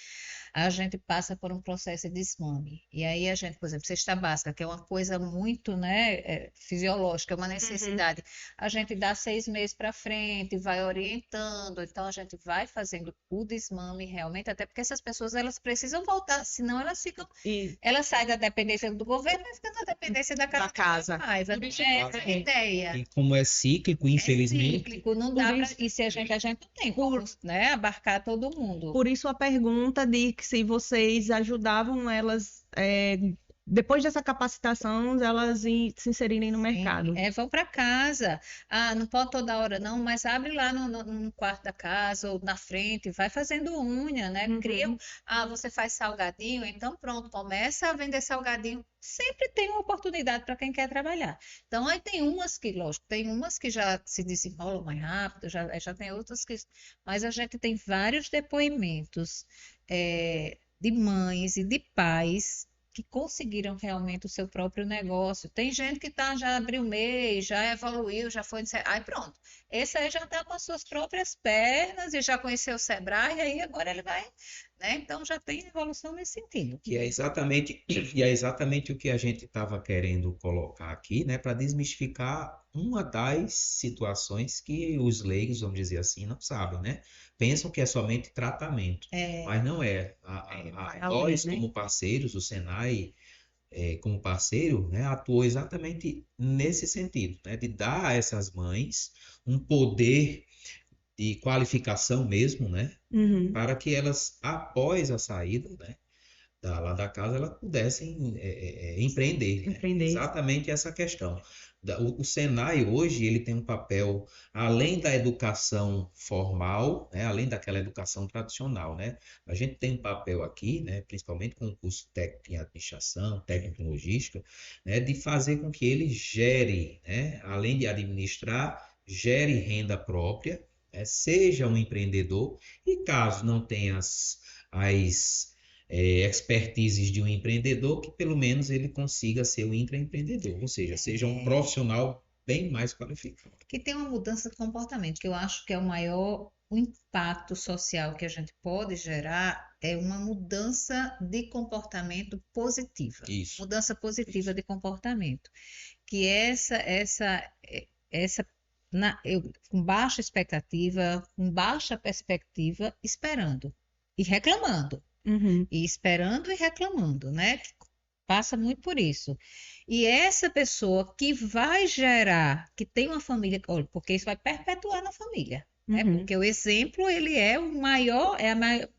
a gente passa por um processo de desmame. E aí a gente, por exemplo, cesta básica, que é uma coisa muito, né, fisiológica, é uma necessidade, a gente dá 6 meses para frente, vai orientando, então a gente vai fazendo o desmame realmente, até porque essas pessoas elas precisam voltar, senão elas ficam, E elas saem da dependência do governo e ficam na dependência da da casa. casa. Mas Por isso é essa a ideia. E como é cíclico, É infelizmente, cíclico, não Por dá pra, isso- e se a gente não tem como, né, abarcar todo mundo. Por isso a pergunta de que se vocês ajudavam elas, depois dessa capacitação, elas se inserirem no mercado. Vão para casa. Ah, não pode toda hora não, mas abre lá no quarto da casa ou na frente, vai fazendo unha, né? Cria, você faz salgadinho, então pronto, começa a vender salgadinho. Sempre tem uma oportunidade para quem quer trabalhar. Então, aí tem umas que, lógico, tem umas que já se desenrolam mais rápido, já tem outras que. Mas a gente tem vários depoimentos de mães e de pais que conseguiram realmente o seu próprio negócio. Tem gente que já abriu mês, já evoluiu, já foi. Aí pronto. Esse aí já está com as suas próprias pernas e já conheceu o Sebrae, e aí agora ele vai. Né? Então já tem evolução nesse sentido. que é exatamente o que a gente estava querendo colocar aqui, né, para desmistificar uma das situações que os leigos, vamos dizer assim, não sabem, né? Pensam que é somente tratamento, mas não é. Vai Nós, além, né? como parceiros, o Senai, como parceiro, né, atuou exatamente nesse sentido, né, de dar a essas mães um poder de qualificação mesmo, né, para que elas, após a saída, né, lá da casa, elas pudessem empreender, né? Empreender. Exatamente essa questão. O Senai hoje ele tem um papel, além da educação formal, né, além daquela educação tradicional, né? A gente tem um papel aqui, né, principalmente com o curso técnico em administração, técnico em logística, né, de fazer com que ele gere, né, além de administrar, gere renda própria, né, seja um empreendedor e caso não tenha as expertises de um empreendedor, que pelo menos ele consiga ser o intraempreendedor, ou seja um profissional bem mais qualificado. Que tem uma mudança de comportamento, que eu acho que é o impacto social que a gente pode gerar é uma mudança de comportamento positiva. Isso. Mudança positiva de comportamento. Que com baixa expectativa, com baixa perspectiva, esperando e reclamando. E esperando e reclamando, né? Passa muito por isso. E essa pessoa que vai gerar, que tem uma família, olha, porque isso vai perpetuar na família, né? Porque o exemplo, ele é a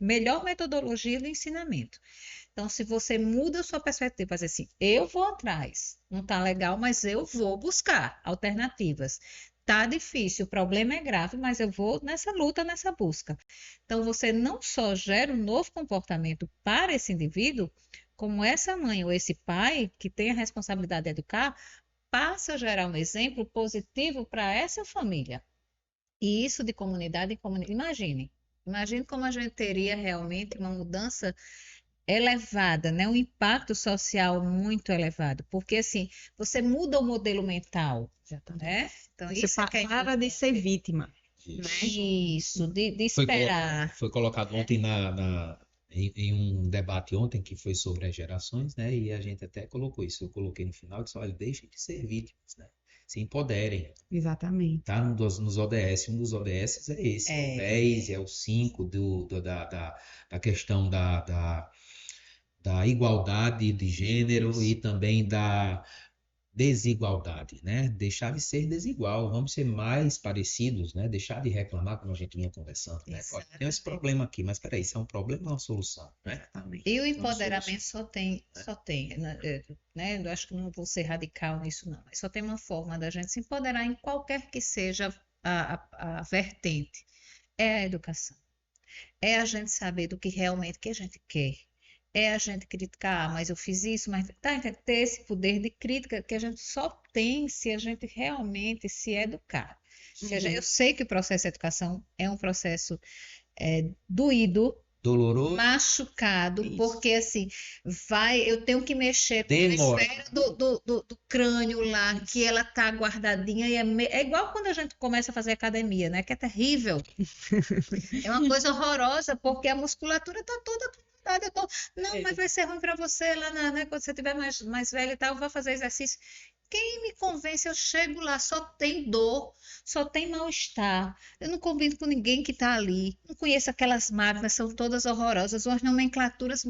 melhor metodologia do ensinamento. Então, se você muda a sua perspectiva, dizer assim, eu vou atrás, não está legal, mas eu vou buscar alternativas. Tá difícil, o problema é grave, mas eu vou nessa luta, nessa busca. Então, você não só gera um novo comportamento para esse indivíduo, como essa mãe ou esse pai, que tem a responsabilidade de educar, passa a gerar um exemplo positivo para essa família. E isso de comunidade em comunidade. Imagine como a gente teria realmente uma mudança elevada, né? Um impacto social muito elevado, porque assim, você muda o modelo mental, né? Então, Você isso é que é para de ser vítima. Isso, de esperar. Foi colocado ontem em um debate ontem que foi sobre as gerações, né? E a gente até colocou isso. Eu coloquei no final, disse, olha, deixem de ser vítimas, né? Se empoderem. Exatamente. Tá nos ODS, um dos ODS é esse, é o 10, é o 5 da questão da igualdade de gênero e também da desigualdade, né? Deixar de ser desigual, vamos ser mais parecidos, né? Deixar de reclamar, como a gente vinha conversando, né? Pode ter esse problema aqui, mas peraí, isso é um problema ou uma solução, né? E o empoderamento só tem, né? Eu acho que não vou ser radical nisso, não. Só tem uma forma da gente se empoderar em qualquer que seja a vertente. É a educação. É a gente saber do que realmente que a gente quer. É a gente criticar, mas eu fiz isso, mas ter esse poder de crítica que a gente só tem se a gente realmente se educar. Eu sei que o processo de educação é um processo doído, Doloroso. machucado, Isso. porque assim, eu tenho que mexer com a Demora. esfera do crânio lá, que ela tá guardadinha, e é igual quando a gente começa a fazer academia, né? Que é terrível. É uma coisa horrorosa, porque a musculatura tá toda acomodada. Não, mas vai ser ruim para você lá, né? Quando você tiver mais velho e tal, vai fazer exercício. Quem me convence, eu chego lá, só tem dor, só tem mal-estar. Eu não convivo com ninguém que está ali. Não conheço aquelas máquinas, são todas horrorosas, umas nomenclaturas.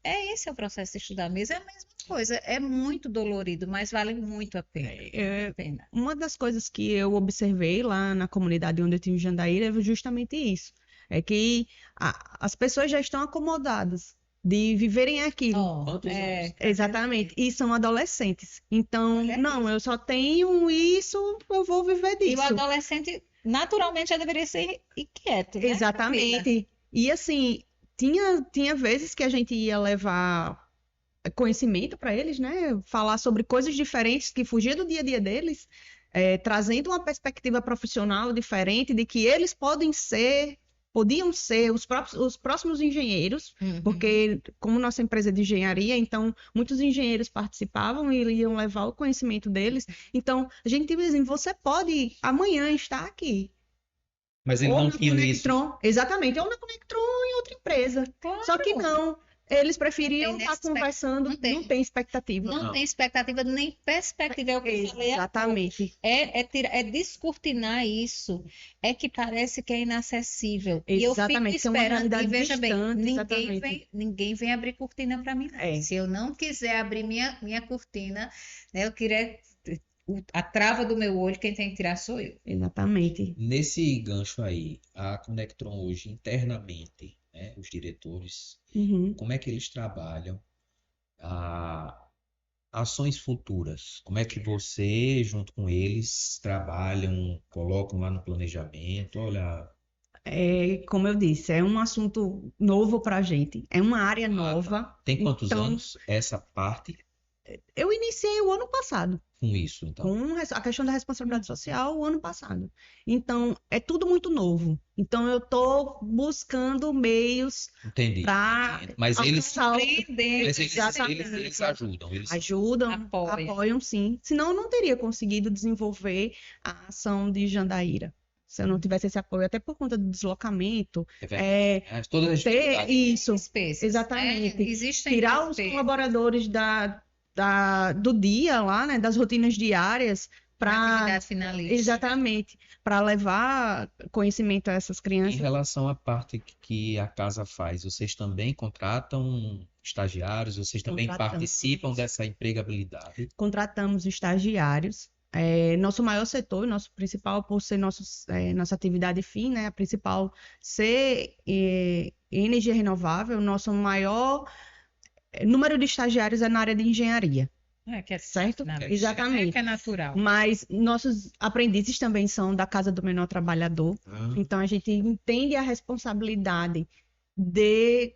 Esse é o processo de estudar mesmo, é a mesma coisa. É muito dolorido, mas vale muito a pena. É, a pena. uma das coisas que eu observei lá na comunidade onde eu tive em Jandaíra é justamente isso. É que as pessoas já estão acomodadas de viverem aquilo. Ó, Quantos anos? Exatamente. E são adolescentes. Então, Olha não, eu só tenho isso, eu vou viver E o disso. adolescente, naturalmente, já deveria ser inquieto, né, Camila? Exatamente. E assim, tinha vezes que a gente ia levar conhecimento para eles, né? Falar sobre coisas diferentes que fugiam do dia a dia deles, trazendo uma perspectiva profissional diferente de que eles podiam ser os próximos engenheiros, Uhum. porque como nossa empresa é de engenharia, então muitos engenheiros participavam e iam levar o conhecimento deles. Então, a gente diz assim, você pode amanhã estar aqui. Mas eles Ou não na tinham isso. Conectron, exatamente, ou na Conectron ou em outra empresa. Claro. Só que não, eles preferiam Não tem estar nessa conversando, não tem. não tem expectativa. Não Não. tem expectativa nem perspectiva, é o que eu falei. Exatamente. É descortinar isso. É que parece que é inacessível. E eu fico Exatamente, tem uma esperando, e realidade veja bem, distante, exatamente. ninguém vem abrir cortina para mim, não. É. Se eu não quiser abrir minha cortina, né, eu queria a trava do meu olho, quem tem que tirar sou eu. Exatamente. Nesse gancho aí, a Conectron hoje, internamente, né, os diretores, Uhum. como é que eles trabalham ações futuras? Como é que você, junto com eles, trabalham, colocam lá no planejamento? Olha, Como eu disse, é um assunto novo para a gente, é uma área tá. nova. Tem quantos Então, anos essa parte eu iniciei o ano passado. com isso, então? Com a questão da responsabilidade social o ano passado. Então, é tudo muito novo. Então, eu estou buscando meios Entendi. para Mas eles Compreender. eles ajudam. Eles ajudam, Apoiam. apoiam sim. Senão, eu não teria conseguido desenvolver a ação de Jandaíra. Se eu não tivesse esse apoio, até por conta do deslocamento, todas as ter dificuldades. isso, Espécies, exatamente. né? Existem Tirar os colaboradores do dia lá, né, das rotinas diárias, para atividade finalista. exatamente, para levar conhecimento a essas Em crianças. relação à parte que a casa faz, vocês também contratam estagiários? Vocês também Contratamos. participam dessa empregabilidade? Contratamos estagiários. Nosso maior setor, nosso principal, por ser nossa atividade fim, né, a principal ser energia renovável, nosso maior número de estagiários é na área de engenharia. Que é Certo? finalista. Exatamente. Que é natural. Mas nossos aprendizes também são da Casa do Menor Trabalhador. Então, a gente entende a responsabilidade de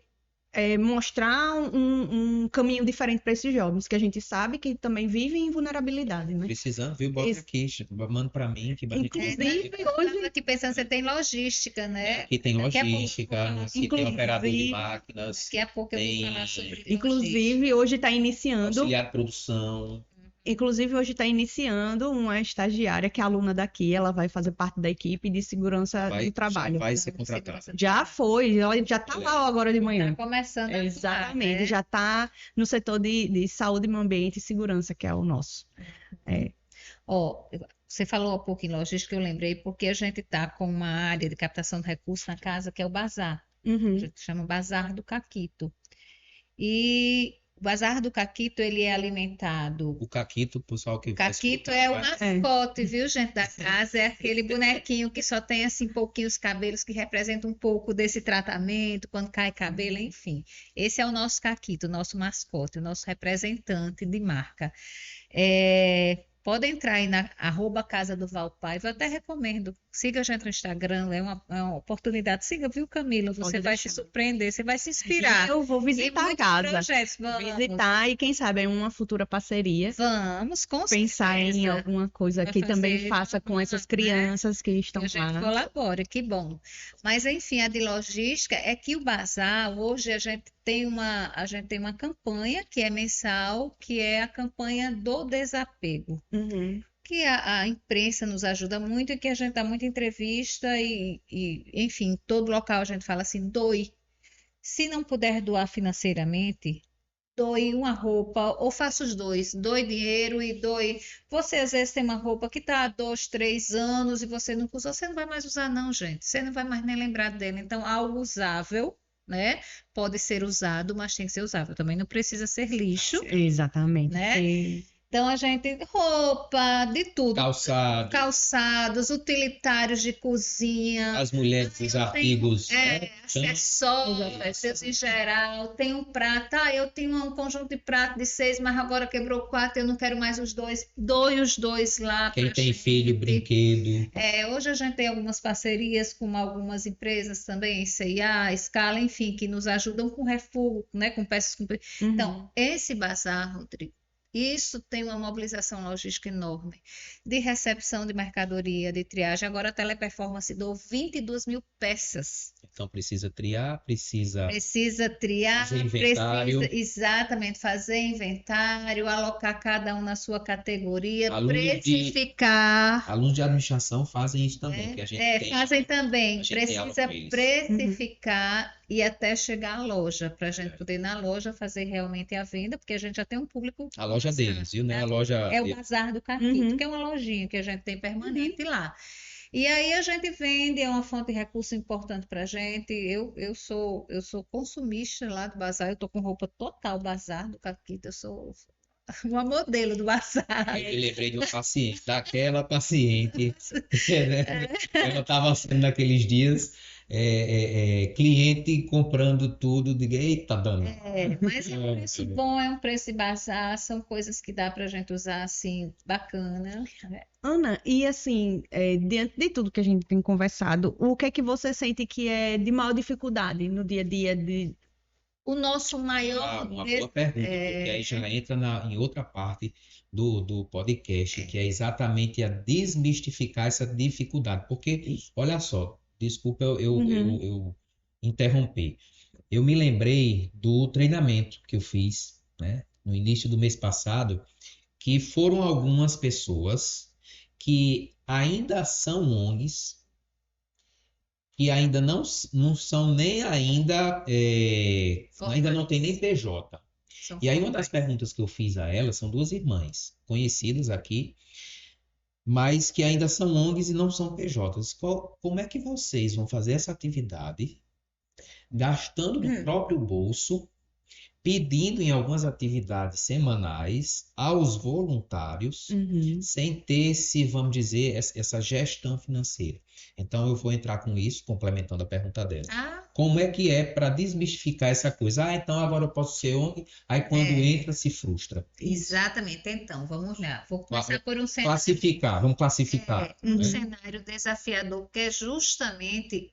mostrar um caminho diferente para esses jovens, que a gente sabe que também vivem em vulnerabilidade, né? Precisando, viu? Bota aqui, manda para mim. Que Inclusive, Eu hoje... estava aqui pensando, você tem logística, né? Aqui tem Daqui a pouco eu vou logística, falar aqui tem sobre- operador de Inclusive- máquinas, Daqui a pouco eu vou tem falar sobre logística. Inclusive, hoje está iniciando... auxiliar de produção. Inclusive, hoje está iniciando uma estagiária que é aluna daqui, ela vai fazer parte da equipe de segurança do trabalho. Já vai ser contratado. Já foi, ela já está lá agora de manhã. Está começando a atuar, Exatamente, né? já está no setor de saúde, meio ambiente e segurança, que é o nosso. Ó, você falou um pouco em logística, eu lembrei, porque a gente está com uma área de captação de recursos na casa, que é o Bazar. A Uhum. gente chama Bazar do Caquito. E o Bazar do Caquito, ele é alimentado. O Caquito, o pessoal que O Caquito é o vai- mascote, viu, gente, da casa. É aquele bonequinho que só tem, assim, pouquinhos cabelos, que representa um pouco desse tratamento, quando cai cabelo, enfim. Esse é o nosso Caquito, o nosso mascote, o nosso representante de marca. Pode entrar aí na @Casa do Valpaiva, eu até recomendo siga a gente no Instagram, é uma oportunidade. Siga, viu, Camila? Você Pode vai se deixar. surpreender, você vai se inspirar. Eu vou E visitar a muitos casa. projetos. Visitar e quem sabe em uma futura parceria. Vamos, com Pensar em certeza. alguma coisa Vai que também fazer faça com essas né? crianças que Que estão a gente lá. colabore, que bom. Mas, enfim, a de logística é que o bazar, hoje a gente tem uma campanha que é mensal, que é a campanha do desapego, Uhum. que a imprensa nos ajuda muito e que a gente dá muita entrevista enfim, em todo local a gente fala assim, doe. Se não puder doar financeiramente, doe uma roupa, ou faça os dois, doe dinheiro e doe. Você às vezes tem uma roupa que está há 2, 3 anos e você não usou, você não vai mais usar, não, gente. Você não vai mais nem lembrar dele. Então, algo usável, né? Pode ser usado, mas tem que ser usável. Também não precisa ser lixo, Exatamente. né? Então, a gente, roupa, de tudo. Calçado, Calçados, utilitários de cozinha. as mulheres, os Eu tenho, artigos, né? acessórios em geral, tem um prato, eu tenho um conjunto de prato de 6, mas agora quebrou 4, eu não quero mais os dois, doe os dois lá Quem pra tem filho, gente. brinquedo. Hoje a gente tem algumas parcerias com algumas empresas também, C&A, Scala, enfim, que nos ajudam com refúgio, né, com peças. Uhum. Então, esse bazar, Rodrigo, isso tem uma mobilização logística enorme, de recepção de mercadoria, de triagem. Agora a Teleperformance doou 22 mil peças. Então precisa triar, precisa Precisa triar, fazer inventário. precisa exatamente fazer inventário, alocar cada um na sua categoria, precificar. Alunos de administração fazem isso também, que a gente tem. Fazem também. A gente tem aula Precisa com eles. precificar e até chegar à loja, para a gente poder ir na loja fazer realmente a venda, porque a gente já tem um público. A loja deles, viu? Né? A loja. É o Bazar do Caquito, Uhum. que é uma lojinha que a gente tem permanente lá. E aí a gente vende, é uma fonte de recurso importante para a gente. Eu sou consumista lá do Bazar, eu tô com roupa total Bazar do Caquito, eu sou uma modelo do Bazar. Eu lembrei de uma paciente, daquela paciente, né? Ela estava sendo naqueles dias cliente comprando tudo, diga, eita, dano. Mas é um preço bom, é um preço de bazar, são coisas que dá para a gente usar assim, bacana. Ana, e assim, diante de tudo que a gente tem conversado, o que é que você sente que é de maior dificuldade no dia a dia de... O nosso maior Uma boa pergunta, porque aí já entra em outra parte do podcast, que é exatamente a desmistificar essa dificuldade. Porque, olha só, desculpa eu interromper. Eu me lembrei do treinamento que eu fiz, né, no início do mês passado, que foram algumas pessoas que ainda são ONGs, que ainda não são nem ainda não tem nem PJ. E aí uma das perguntas que eu fiz a elas, são duas irmãs conhecidas aqui, mas que ainda são ONGs e não são PJs. Como é que vocês vão fazer essa atividade gastando do próprio bolso, pedindo em algumas atividades semanais aos voluntários, sem ter vamos dizer, essa gestão financeira? Então, eu vou entrar com isso, complementando a pergunta dela. Como é que é para desmistificar essa coisa? Então agora eu posso ser ONG, aí quando entra, se frustra. Exatamente. Então, vamos lá. Vou começar por um cenário. Vamos classificar. Um cenário desafiador, que é justamente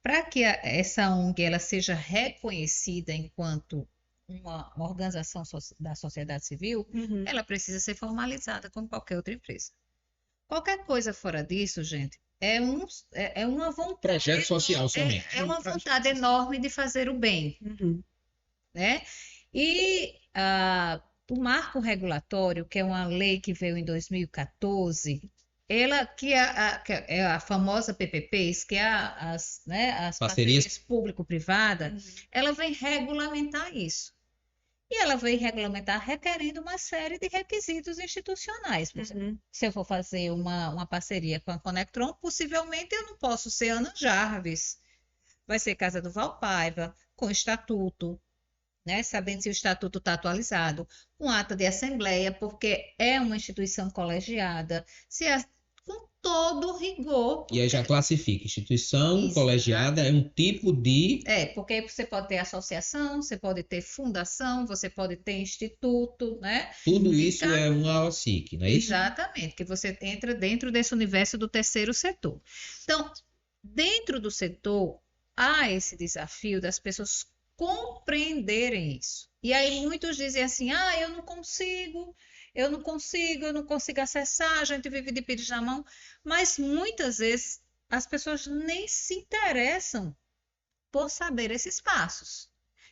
para que essa ONG ela seja reconhecida enquanto uma organização da sociedade civil, ela precisa ser formalizada como qualquer outra empresa. Qualquer coisa fora disso, gente, é uma vontade. Projeto social somente. É uma vontade enorme de fazer o bem, né? E o marco regulatório, que é uma lei que veio em 2014, que é a famosa PPPs, que é as parcerias público-privada, ela vem regulamentar isso. E ela vem regulamentar requerendo uma série de requisitos institucionais. Por exemplo, se eu for fazer uma parceria com a Conectron, possivelmente eu não posso ser Ana Jarvis. Vai ser Casa do Valpaiva, com estatuto, né? Sabendo se o estatuto está atualizado, com ata de assembleia, porque é uma instituição colegiada, com todo rigor. E aí já classifica. Instituição Isso. colegiada é um tipo de... Porque aí você pode ter associação, você pode ter fundação, você pode ter instituto, né? Tudo Fica- isso é uma OSIC, não é isso? Exatamente, que você entra dentro desse universo do terceiro setor. Então, dentro do setor, há esse desafio das pessoas compreenderem isso. E aí muitos dizem assim, eu não consigo acessar, a gente vive de pires na mão, mas muitas vezes as pessoas nem se interessam por saber esses passos.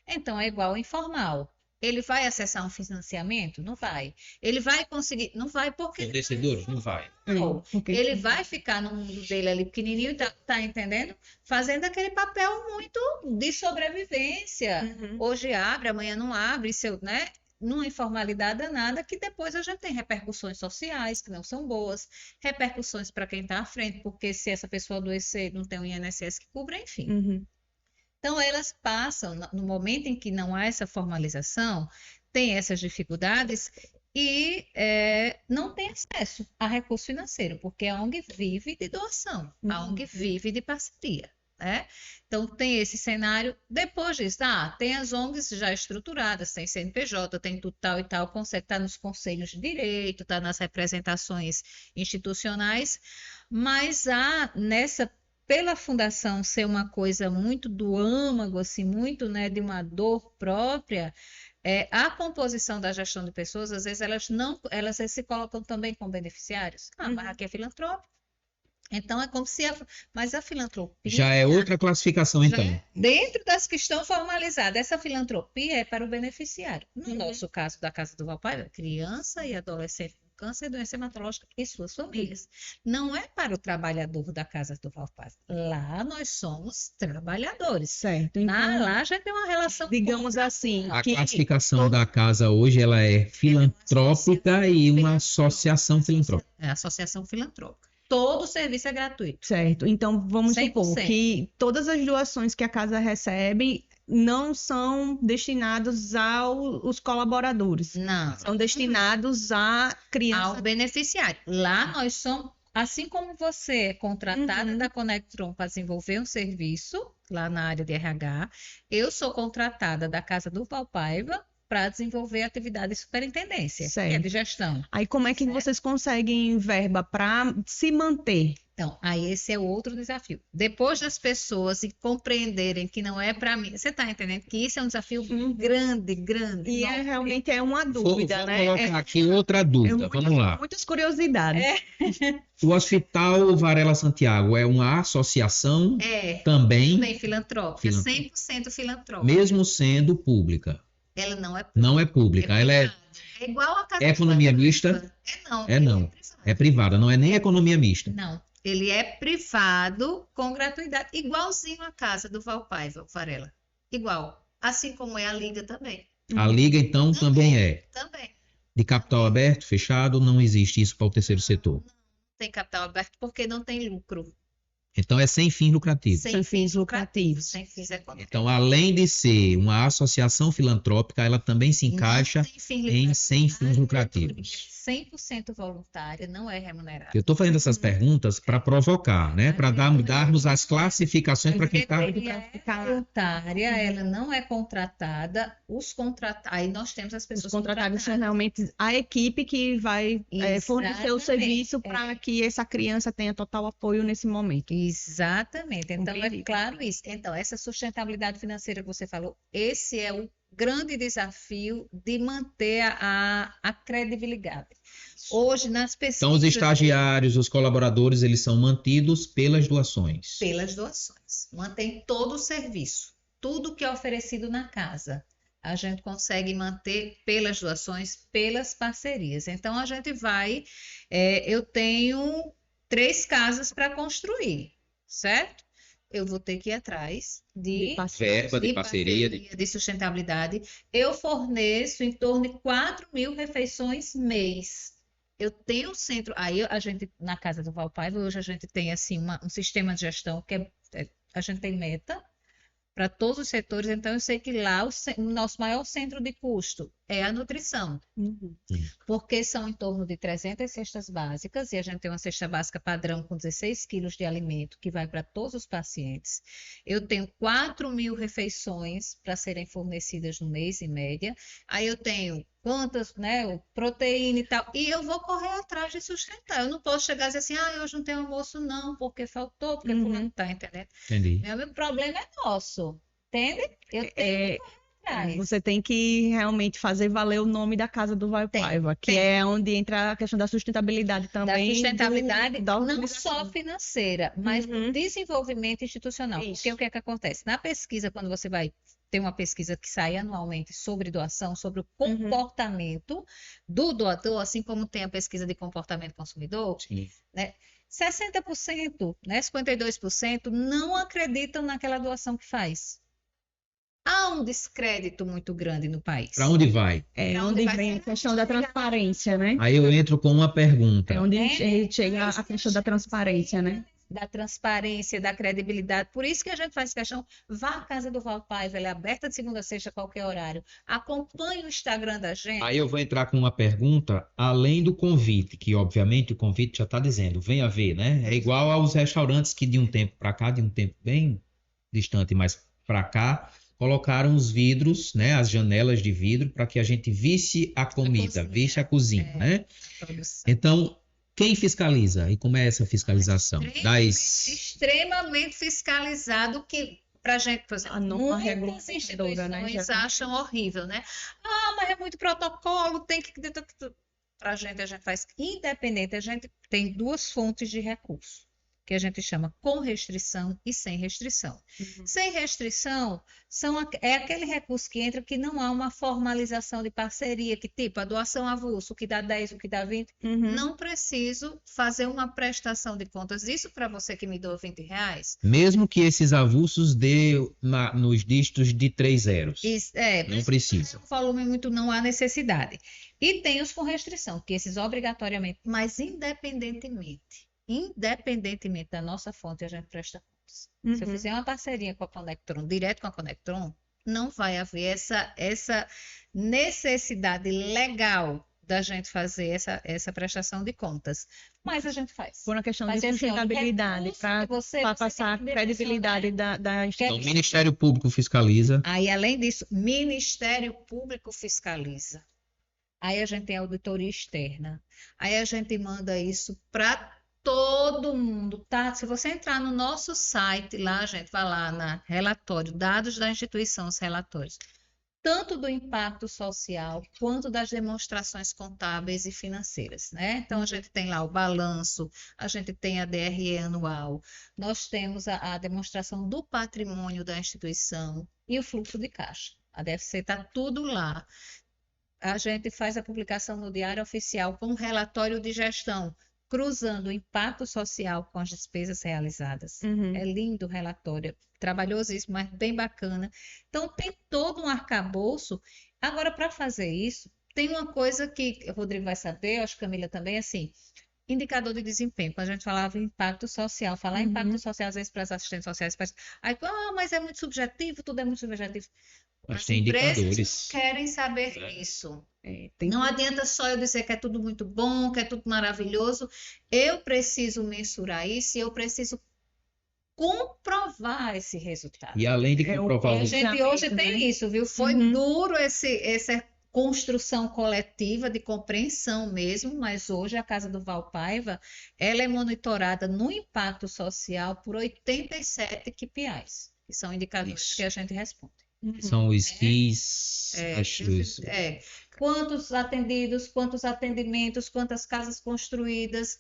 Então, é igual ao informal. Ele vai acessar um financiamento? Não vai. Ele vai conseguir? Não vai, porque Fornecedores? Não vai. não. Porque Ele vai ficar no mundo dele ali pequenininho, tá entendendo? Fazendo aquele papel muito de sobrevivência. Uhum. Hoje abre, amanhã não abre, né? Numa informalidade danada, que depois a gente tem repercussões sociais que não são boas, repercussões para quem está à frente, porque se essa pessoa adoecer, não tem um INSS que cubra, enfim. Uhum. Então, elas passam, no momento em que não há essa formalização, tem essas dificuldades e não tem acesso a recurso financeiro, porque a ONG vive de doação, a ONG vive de parceria, né? Então, tem esse cenário. Depois disso, tem as ONGs já estruturadas, tem CNPJ, tem tudo tal e tal, consegue estar nos conselhos de direito, está nas representações institucionais, mas há pela fundação ser uma coisa muito do âmago, assim, muito, né, de uma dor própria, a composição da gestão de pessoas, às vezes elas se colocam também como beneficiários. Mas aqui é filantrópico. Então é como se mas a filantropia Já é outra classificação, então. dentro das que estão formalizadas, essa filantropia é para o beneficiário. No nosso caso da Casa do Valpaiva, criança e adolescente com câncer e doença hematológica e suas famílias. Não é para o trabalhador da Casa do Valpaiva. Lá nós somos trabalhadores. Certo. Então, Lá já tem uma relação. digamos assim, A que classificação da casa hoje ela é filantrópica e uma associação filantrópica. É a associação filantrópica. Todo serviço é gratuito. certo. Então, vamos 100%. supor que todas as doações que a casa recebe não são destinados aos colaboradores. Não. São destinados à criança. Ao beneficiário. Lá nós somos, assim como você é contratada da Conectron para desenvolver um serviço, lá na área de RH, eu sou contratada da Casa do Valpaiva para desenvolver atividade de superintendência, que é Certo. de gestão. Aí, como é que vocês conseguem verba para se manter? Então, aí esse é outro desafio. Depois das pessoas se compreenderem que não é para mim, você está entendendo que isso é um desafio grande, grande. E Nossa, realmente é uma dúvida, Vamos né? colocar aqui outra dúvida. Vamos lá. Muitas curiosidades. O Hospital Varela Santiago é uma associação também, também filantrópica, 100% filantrópica. mesmo sendo pública. Ela não é pública. Não é pública. Ela é igual a Casa economia do mista? Não. É não. É privada, não é nem economia mista. Não. Ele é privado com gratuidade, igualzinho a Casa do Valpaiva, Varela. Igual. Assim como é a Liga também. A Liga, então, também é. Também. De capital aberto, fechado, não existe isso para o terceiro setor. Tem capital aberto porque não tem lucro. Então, é sem fins lucrativos. Sem fins lucrativos. Sem fins econômicos. Então, além de ser uma associação filantrópica, ela também se encaixa Não tem fim em lucrativo. sem fins A diretoria lucrativos. é 100% voluntária, não é remunerada. Eu estou fazendo essas perguntas para provocar, né? Para darmos as classificações para quem está. Ela é voluntária, ela não é contratada. Aí nós temos as pessoas Os contratados são contratadas. realmente a equipe que vai fornecer o Exatamente. serviço para que essa criança tenha total apoio nesse momento. Exatamente. Então, é Compreendido. claro isso. Então, essa sustentabilidade financeira que você falou, esse é o grande desafio de manter a credibilidade. Hoje, nas pesquisas... Então, os estagiários, os colaboradores, eles são mantidos pelas doações. Pelas doações. Mantém todo o serviço. Tudo que é oferecido na casa, a gente consegue manter pelas doações, pelas parcerias. Então, a gente vai... eu tenho 3 casas para construir, certo? Eu vou ter que ir atrás de Verba de parceria. de sustentabilidade. Eu forneço em torno de 4.000 refeições mês. Eu tenho um centro, aí a gente, na Casa do Valpaiva, hoje a gente tem assim um sistema de gestão que a gente tem meta para todos os setores, então eu sei que lá o nosso maior centro de custo é a nutrição. Porque são em torno de 300 cestas básicas, e a gente tem uma cesta básica padrão com 16 quilos de alimento, que vai para todos os pacientes. Eu tenho 4.000 refeições para serem fornecidas no mês, em média. Aí eu tenho quantas, né, proteína e tal, e eu vou correr atrás de sustentar. Eu não posso chegar e dizer assim, hoje não tem almoço não, porque faltou, porque fulano tá, entendendo? Entendi. Meu problema é nosso, entende? Eu tenho que correr atrás. Você tem que realmente fazer valer o nome da Casa do Vai Paiva, que é onde entra a questão da sustentabilidade também. Da sustentabilidade, da não organização. só financeira, mas do desenvolvimento institucional. Isso. Porque o que é que acontece? Na pesquisa, quando você vai ter uma pesquisa que sai anualmente sobre doação, sobre o comportamento do doador, assim como tem a pesquisa de comportamento consumidor, Sim. né? 60%, né, 52% não acreditam naquela doação que faz. Há um descrédito muito grande no país. Para onde vai? É onde vem a questão da transparência, né? Aí eu entro com uma pergunta. É onde a gente chega a questão da transparência, né? Da transparência, da credibilidade. Por isso que a gente faz questão, vá à Casa do Val Paiva, ela é aberta de segunda a sexta a qualquer horário. Acompanhe o Instagram da gente. Aí eu vou entrar com uma pergunta, além do convite, que obviamente o convite já está dizendo, venha ver, né? É igual aos restaurantes que de um tempo para cá, de um tempo bem distante, mas para cá, colocaram os vidros, né? As janelas de vidro, para que a gente visse a comida, visse a cozinha, né? Então, quem fiscaliza? E como é essa fiscalização? Extremamente fiscalizado, que pra gente, por exemplo, muitas instituições acham horrível, né? Mas é muito protocolo, tem que... Pra gente, a gente faz independente, a gente tem duas fontes de recurso, que a gente chama com restrição e sem restrição. Sem restrição é aquele recurso que entra que não há uma formalização de parceria, que tipo a doação avulso, o que dá 10, o que dá 20. Não preciso fazer uma prestação de contas. Isso para você que me doa R$20. Mesmo que esses avulsos dê nos dígitos de 3 zeros. Não precisa. O volume muito não há necessidade. E tem os com restrição, que esses obrigatoriamente, mas independentemente da nossa fonte, a gente presta contas. Se eu fizer uma parceria com a Conectron, direto com a Conectron, não vai haver essa necessidade legal da gente fazer essa prestação de contas. Mas a gente faz. Por uma questão de sustentabilidade, para passar a credibilidade da instituição. Então, o Ministério Público fiscaliza. Aí, além disso, Ministério Público fiscaliza. Aí a gente tem auditoria externa. Aí a gente manda isso para todo mundo, tá? Se você entrar no nosso site, lá a gente vai lá na relatório, dados da instituição, os relatórios, tanto do impacto social, quanto das demonstrações contábeis e financeiras, né? Então, a gente tem lá o balanço, a gente tem a DRE anual, nós temos a demonstração do patrimônio da instituição e o fluxo de caixa. A DFC está tudo lá. A gente faz a publicação no Diário Oficial com um relatório de gestão, cruzando o impacto social com as despesas realizadas. É lindo o relatório, trabalhosíssimo, mas bem bacana. Então, tem todo um arcabouço. Agora, para fazer isso, tem uma coisa que o Rodrigo vai saber, eu acho que a Camila também, assim, indicador de desempenho. Quando a gente falava em impacto social, falar em impacto social, às vezes, para as assistentes sociais, aí, mas é muito subjetivo, tudo é muito subjetivo. Mas As tem empresas indicadores. não querem saber disso. Não adianta só eu dizer que é tudo muito bom, que é tudo maravilhoso. Eu preciso mensurar isso e eu preciso comprovar esse resultado. E além de comprovar o A gente hoje tem isso, viu? Foi duro essa construção coletiva de compreensão mesmo, mas hoje a Casa do Val Paiva, ela é monitorada no impacto social por 87 KPIs, que são indicadores que a gente responde. São os KIs, quantos atendidos, quantos atendimentos, quantas casas construídas,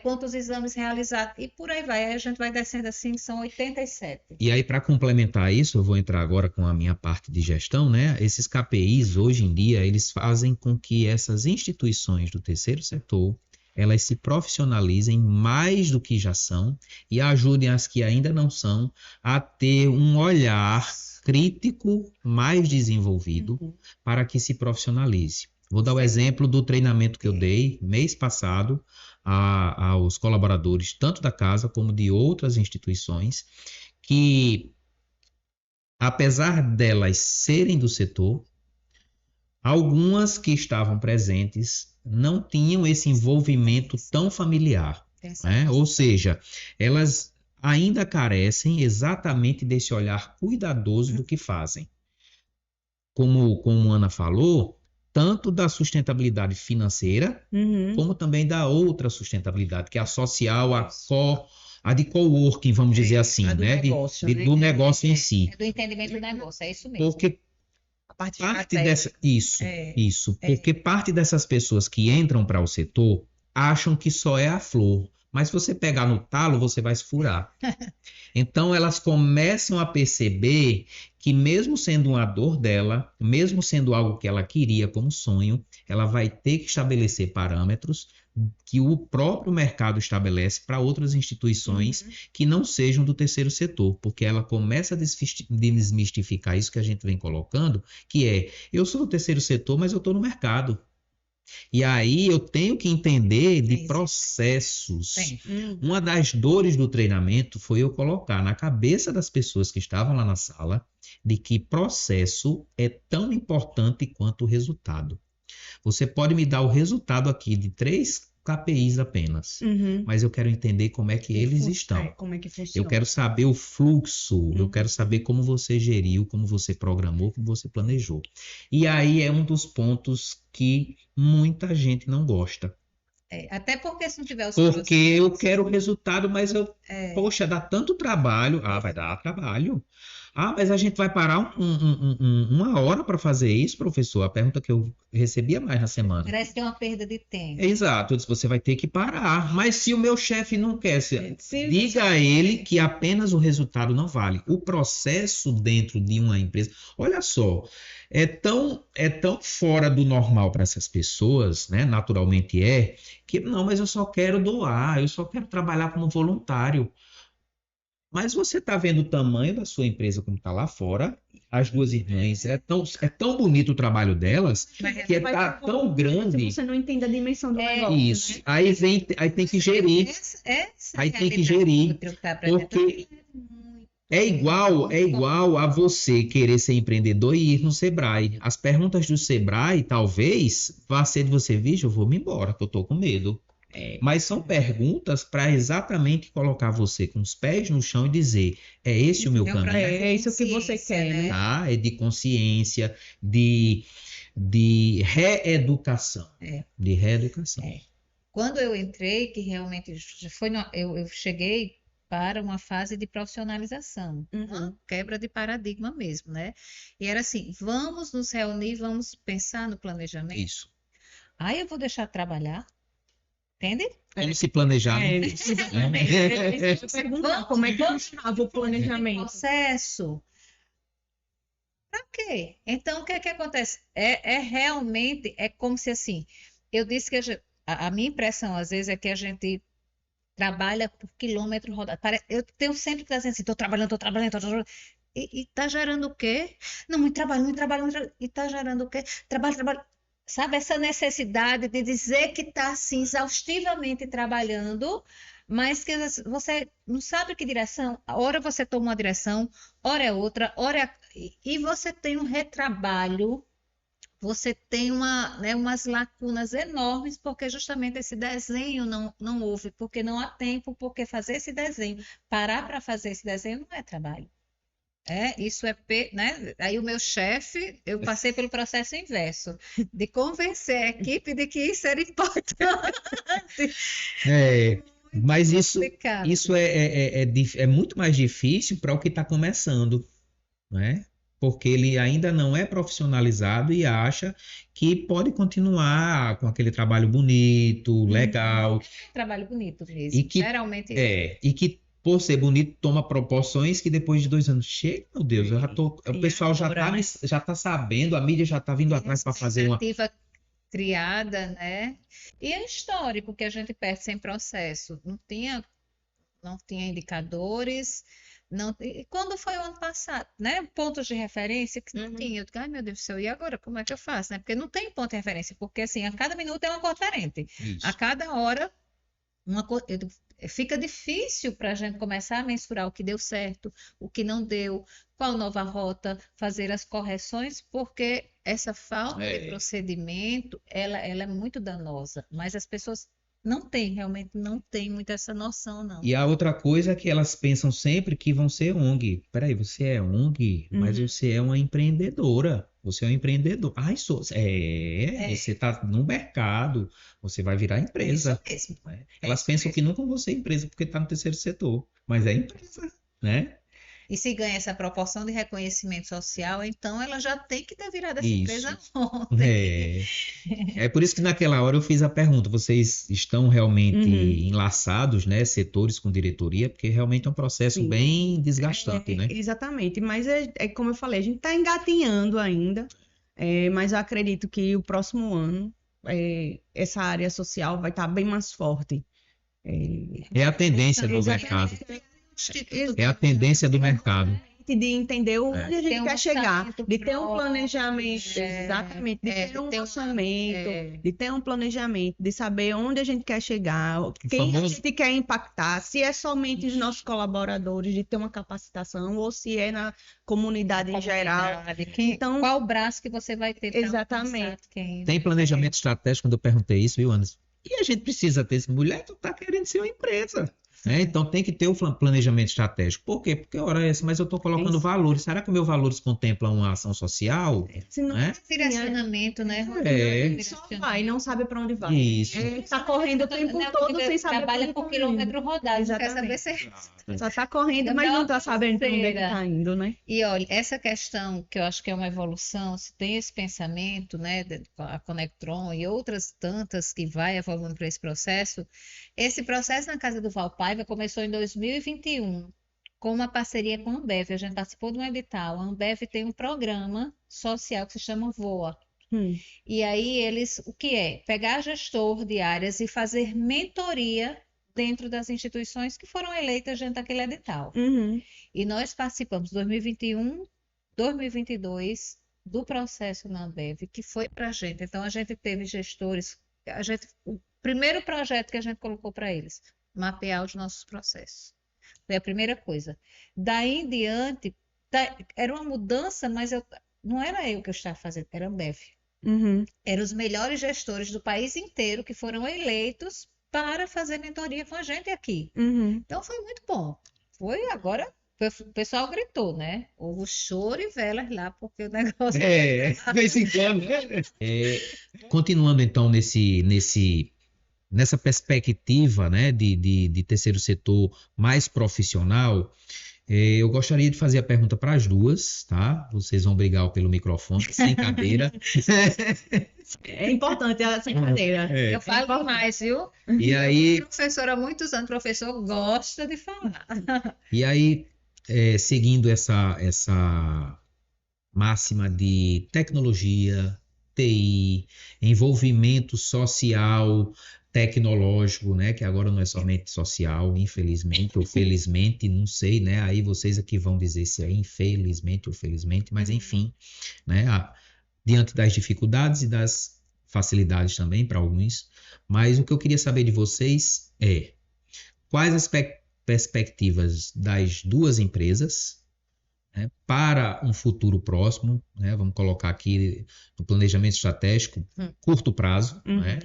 quantos exames realizados, e por aí vai. Aí a gente vai descendo assim, são 87. E aí, para complementar isso, eu vou entrar agora com a minha parte de gestão, né? Esses KPIs, hoje em dia, eles fazem com que essas instituições do terceiro setor, elas se profissionalizem mais do que já são e ajudem as que ainda não são a ter um olhar crítico mais desenvolvido para que se profissionalize. Vou dar o exemplo do treinamento que eu dei mês passado aos colaboradores, tanto da casa como de outras instituições, que, apesar delas serem do setor, Algumas que estavam presentes não tinham esse envolvimento tão familiar, né? Ou seja, elas ainda carecem exatamente desse olhar cuidadoso do que fazem. Como a Ana falou, tanto da sustentabilidade financeira, como também da outra sustentabilidade, que é a social, a de coworking, vamos dizer assim, a do né? negócio, né? Do negócio em si. É do entendimento do negócio, é isso mesmo. Porque A parte parte dessa. Isso, É, isso. Porque parte dessas pessoas que entram para o setor acham que só é a flor. Mas se você pegar no talo, você vai se furar. Então, elas começam a perceber que, mesmo sendo uma dor dela, mesmo sendo algo que ela queria como sonho, ela vai ter que estabelecer parâmetros que o próprio mercado estabelece para outras instituições que não sejam do terceiro setor, porque ela começa a desmistificar isso que a gente vem colocando, que é, eu sou do terceiro setor, mas eu estou no mercado. E aí eu tenho que entender de processos. Uma das dores do treinamento foi eu colocar na cabeça das pessoas que estavam lá na sala de que processo é tão importante quanto o resultado. Você pode me dar o resultado aqui de 3 KPIs apenas, mas eu quero entender como é que eles estão. Como é que funciona. Eu quero saber o fluxo, eu quero saber como você geriu, como você programou, como você planejou. E aí é um dos pontos que muita gente não gosta. Até porque se não tiver os Porque eu quero o resultado, mas poxa, dá tanto trabalho. Ah, vai dar trabalho. Ah, mas a gente vai parar uma hora para fazer isso, professor? A pergunta que eu recebia mais na semana. Parece que é uma perda de tempo. Exato, eu disse, você vai ter que parar. Mas se o meu chefe não quer, diga a ele que apenas o resultado não vale. O processo dentro de uma empresa, olha só, é tão fora do normal para essas pessoas, né? Naturalmente que não, mas eu só quero doar, eu só quero trabalhar como voluntário. Mas você está vendo o tamanho da sua empresa como está lá fora, as duas irmãs, é tão bonito o trabalho delas, que está tão grande. Se você não entende a dimensão do negócio, Isso. né? Aí tem que gerir. Aí tem que gerir. Porque é igual a você querer ser empreendedor e ir no Sebrae. As perguntas do Sebrae, talvez, vá ser de você, vixe, eu vou me embora, que eu tô com medo. Mas são perguntas para exatamente colocar você com os pés no chão e dizer, é esse o meu caminho? É isso que você quer, né? Tá? É de consciência, de reeducação. De reeducação. Quando eu entrei, que realmente eu cheguei para uma fase de profissionalização, uma quebra de paradigma mesmo, né? E era assim, vamos nos reunir, vamos pensar no planejamento. Isso. Aí eu vou deixar de trabalhar, entende? Como se planejar, né? Perguntar como é que funcionava o planejamento. Processo. Para quê? Então, o que é que acontece? Realmente, é como se assim, eu disse que a minha impressão, às vezes, é que a gente trabalha por quilômetro rodado. Eu tenho sempre que dizer assim, estou trabalhando. E está gerando o quê? Não, muito trabalho. E está gerando o quê? Trabalho. Sabe, essa necessidade de dizer que está assim, exaustivamente trabalhando, mas que você não sabe que direção. Ora você toma uma direção, ora é outra, e você tem um retrabalho. Você tem umas lacunas enormes, porque justamente esse desenho não houve, porque não há tempo, porque fazer esse desenho, parar para fazer esse desenho não é trabalho. Isso né? Aí o meu chefe, eu passei pelo processo inverso, de convencer a equipe de que isso era importante. Mas isso é muito mais difícil para o que está começando, né? Porque ele ainda não é profissionalizado e acha que pode continuar com aquele trabalho bonito, legal. Trabalho bonito mesmo, geralmente. E que, por ser bonito, toma proporções que depois de 2 anos, chega, meu Deus, o pessoal já tá sabendo, a mídia já está vindo atrás para fazer uma... expectativa criada, né? E é histórico que a gente perde sem processo. Não tinha indicadores... Não, e quando foi o ano passado, né? Pontos de referência que não tinha. Eu digo, ai meu Deus do céu, e agora? Como é que eu faço, né? Porque não tem ponto de referência, porque assim, a cada minuto é uma cor diferente. Isso. A cada hora fica difícil para a gente começar a mensurar o que deu certo, o que não deu, qual nova rota, fazer as correções, porque essa falta de procedimento, ela é muito danosa, mas as pessoas realmente não têm muito essa noção, não. E a outra coisa é que elas pensam sempre que vão ser ONG. Peraí, você é ONG, mas você é uma empreendedora. Você é um empreendedor. Ai, você está no mercado, você vai virar empresa. Isso mesmo. Elas pensam que nunca vão ser empresa porque está no terceiro setor, mas é empresa, né? E se ganha essa proporção de reconhecimento social, então ela já tem que ter virado essa Isso. empresa ontem. É por isso que naquela hora eu fiz a pergunta: vocês estão realmente enlaçados, né, setores com diretoria? Porque realmente é um processo bem desgastante, né? Exatamente, mas é como eu falei, a gente está engatinhando ainda, mas eu acredito que o próximo ano essa área social vai estar bem mais forte. É a tendência do mercado. É a tendência do mercado. De entender onde a gente quer chegar, de ter um próprio, planejamento, exatamente, de ter um orçamento, de ter um planejamento, de saber onde a gente quer chegar, quem a gente quer impactar, se é somente os nossos colaboradores, de ter uma capacitação, ou se é na comunidade em geral. Então, qual braço que você vai ter para exatamente. Tem planejamento estratégico, quando eu perguntei isso, viu, Anderson? E a gente precisa ter esse mulher que está querendo ser uma empresa. Então tem que ter o planejamento estratégico. Por quê? Porque, ora, mas eu estou colocando valores. Será que os meus valores contemplam uma ação social? Se não é direcionamento, né? Só vai, não sabe para onde vai. Isso. Está correndo o tempo todo sem saber trabalha por quilômetro rodado. Exatamente. Só está correndo, mas não está sabendo para onde está indo, né? E olha, essa questão que eu acho que é uma evolução, se tem esse pensamento, né, a Conectron e outras tantas que vai evoluindo para esse processo na Casa do Valpaiva começou em 2021, com uma parceria com a Ambev. A gente participou de um edital. A Ambev tem um programa social que se chama VOA. E aí o que é? Pegar gestor de áreas e fazer mentoria dentro das instituições que foram eleitas dentro daquele edital. E nós participamos 2021, 2022 do processo na Ambev, que foi para a gente. Então, a gente teve gestores, o primeiro projeto que a gente colocou para eles, mapear os nossos processos. Foi a primeira coisa. Daí em diante, era uma mudança, mas não era eu que eu estava fazendo, era a Ambev. Eram os melhores gestores do país inteiro que foram eleitos para fazer mentoria com a gente aqui. Então foi muito bom. Agora, o pessoal gritou, né? Houve choro e velas lá, porque o negócio... de vez em quando, né? Continuando então nessa perspectiva, né, de terceiro setor mais profissional, eu gostaria de fazer a pergunta para as duas, tá? Vocês vão brigar pelo microfone, sem cadeira. É importante essa cadeira. Eu falo mais, viu? E aí... Professor há muitos anos, professor gosta de falar. E aí, seguindo essa máxima de tecnologia, TI, envolvimento social, tecnológico, né, que agora não é somente social, infelizmente ou felizmente, não sei, né, aí vocês aqui vão dizer se é infelizmente ou felizmente, mas enfim, né, diante das dificuldades e das facilidades também para alguns, mas o que eu queria saber de vocês é quais as perspectivas das duas empresas, né, para um futuro próximo, né, vamos colocar aqui no planejamento estratégico, curto prazo, né,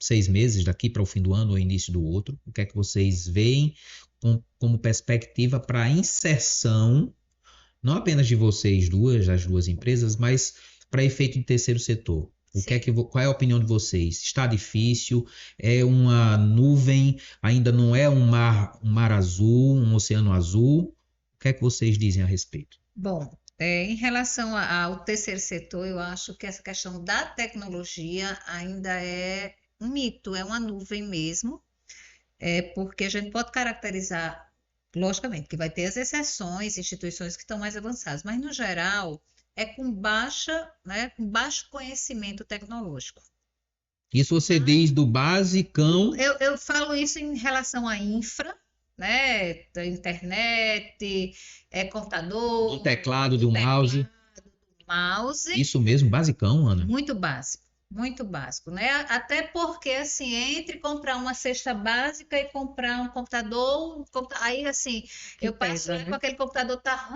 6 meses daqui para o fim do ano ou início do outro, o que é que vocês veem como perspectiva para a inserção, não apenas de vocês das duas empresas, mas para efeito de terceiro setor? Qual é a opinião de vocês? Está difícil? É uma nuvem? Ainda não é um mar azul, um oceano azul? O que é que vocês dizem a respeito? Bom, em relação ao terceiro setor, eu acho que essa questão da tecnologia ainda é um mito, é uma nuvem mesmo, porque a gente pode caracterizar, logicamente, que vai ter as exceções, instituições que estão mais avançadas, mas no geral é com baixo conhecimento tecnológico. Isso você diz do basicão? Eu falo isso em relação à infra, né, da internet, computador, do teclado, do mouse. mouse. Isso mesmo, basicão, Ana? Muito básico. muito básico, né? Até porque, assim, entre comprar uma cesta básica e comprar um computador, aí, assim, Que eu passo pesa, lá com né? aquele computador, tá,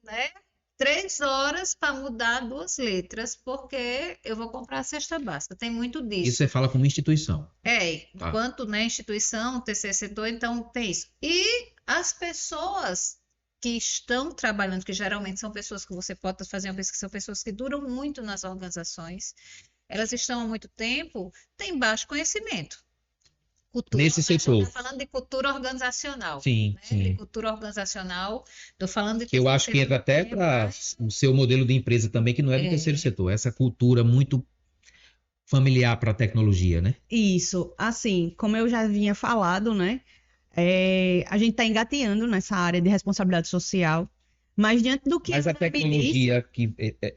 né? 3 horas para mudar 2 letras, porque eu vou comprar a cesta básica. Tem muito Isso disso. você fala como instituição. Tá. Enquanto, né, instituição, terceiro setor, então tem isso. E as pessoas que estão trabalhando, que geralmente são pessoas que você pode fazer uma pesquisa, são pessoas que duram muito nas organizações, elas estão há muito tempo, têm baixo conhecimento. Nesse A gente setor. está falando de cultura organizacional, Sim, né? De sim. cultura organizacional, estou falando de Que eu acho que entra até para o seu modelo de empresa também, que não é do terceiro setor. Essa cultura muito familiar para a tecnologia, né? Isso, assim, como eu já vinha falado, né? A gente está engateando nessa área de responsabilidade social, mas diante do que Mas a Ana me disse, tecnologia,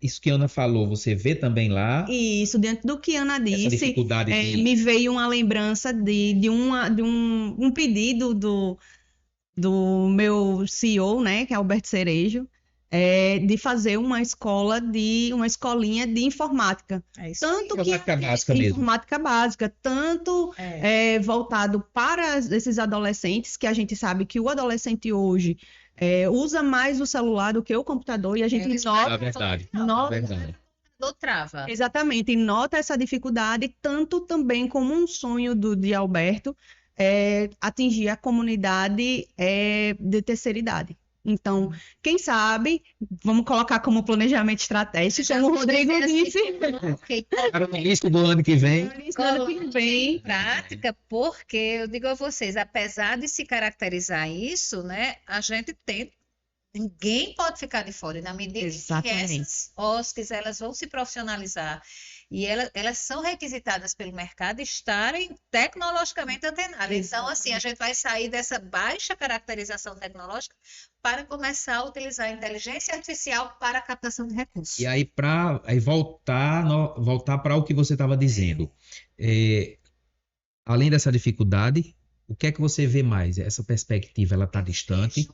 isso que a Ana falou, você vê também lá, isso, diante do que Ana essa disse, dificuldade de... me veio uma lembrança de um pedido do meu CEO, né, que é Alberto Cerejo, de fazer uma escolinha de informática. É isso. Tanto que Informática básica mesmo. informática básica, tanto voltado para esses adolescentes, que a gente sabe que o adolescente hoje usa mais o celular do que o computador, e a gente Eles nota, É verdade. nota- É verdade. do trava. exatamente, e nota essa dificuldade, tanto também como um sonho de Alberto, atingir a comunidade de terceira idade. Então, quem sabe, vamos colocar como planejamento estratégico, como o Rodrigo disse, Para o início do ano que vem, no ano que vem. Prática, porque eu digo a vocês, apesar de se caracterizar isso, né, a gente tem, ninguém pode ficar de fora, e na medida que Exatamente. essas OSCs, elas vão se profissionalizar e elas são requisitadas pelo mercado estarem tecnologicamente antenadas. Então, assim, a gente vai sair dessa baixa caracterização tecnológica para começar a utilizar a inteligência artificial para a captação de recursos. e aí voltar para o que você estava dizendo. Além dessa dificuldade, o que é que você vê mais? Essa perspectiva, ela está distante?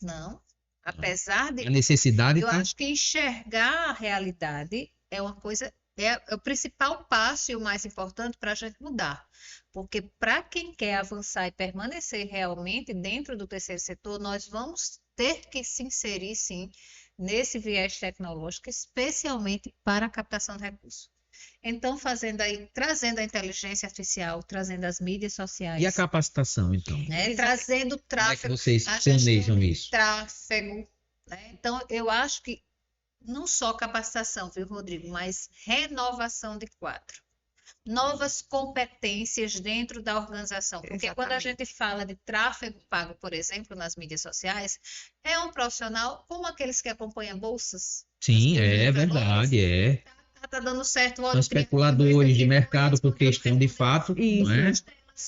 Não, apesar de A necessidade eu está... acho que enxergar a realidade é uma coisa, é o principal passo e o mais importante para a gente mudar. Porque para quem quer avançar e permanecer realmente dentro do terceiro setor, nós vamos ter que se inserir, sim, nesse viés tecnológico, especialmente para a captação de recursos. Então, trazendo a inteligência artificial, trazendo as mídias sociais. E a capacitação, então? Né? Trazendo Como é que tráfego, vocês a gestão planejam de isso? tráfego, né? Então, eu acho que não só capacitação, viu, Rodrigo, mas renovação de quadro. Novas competências dentro da organização. Porque quando a gente fala de tráfego pago, por exemplo, nas mídias sociais, é um profissional como aqueles que acompanham bolsas. Sim, é verdade, Tá dando certo. São especuladores de mercado, porque estão de fato, não é?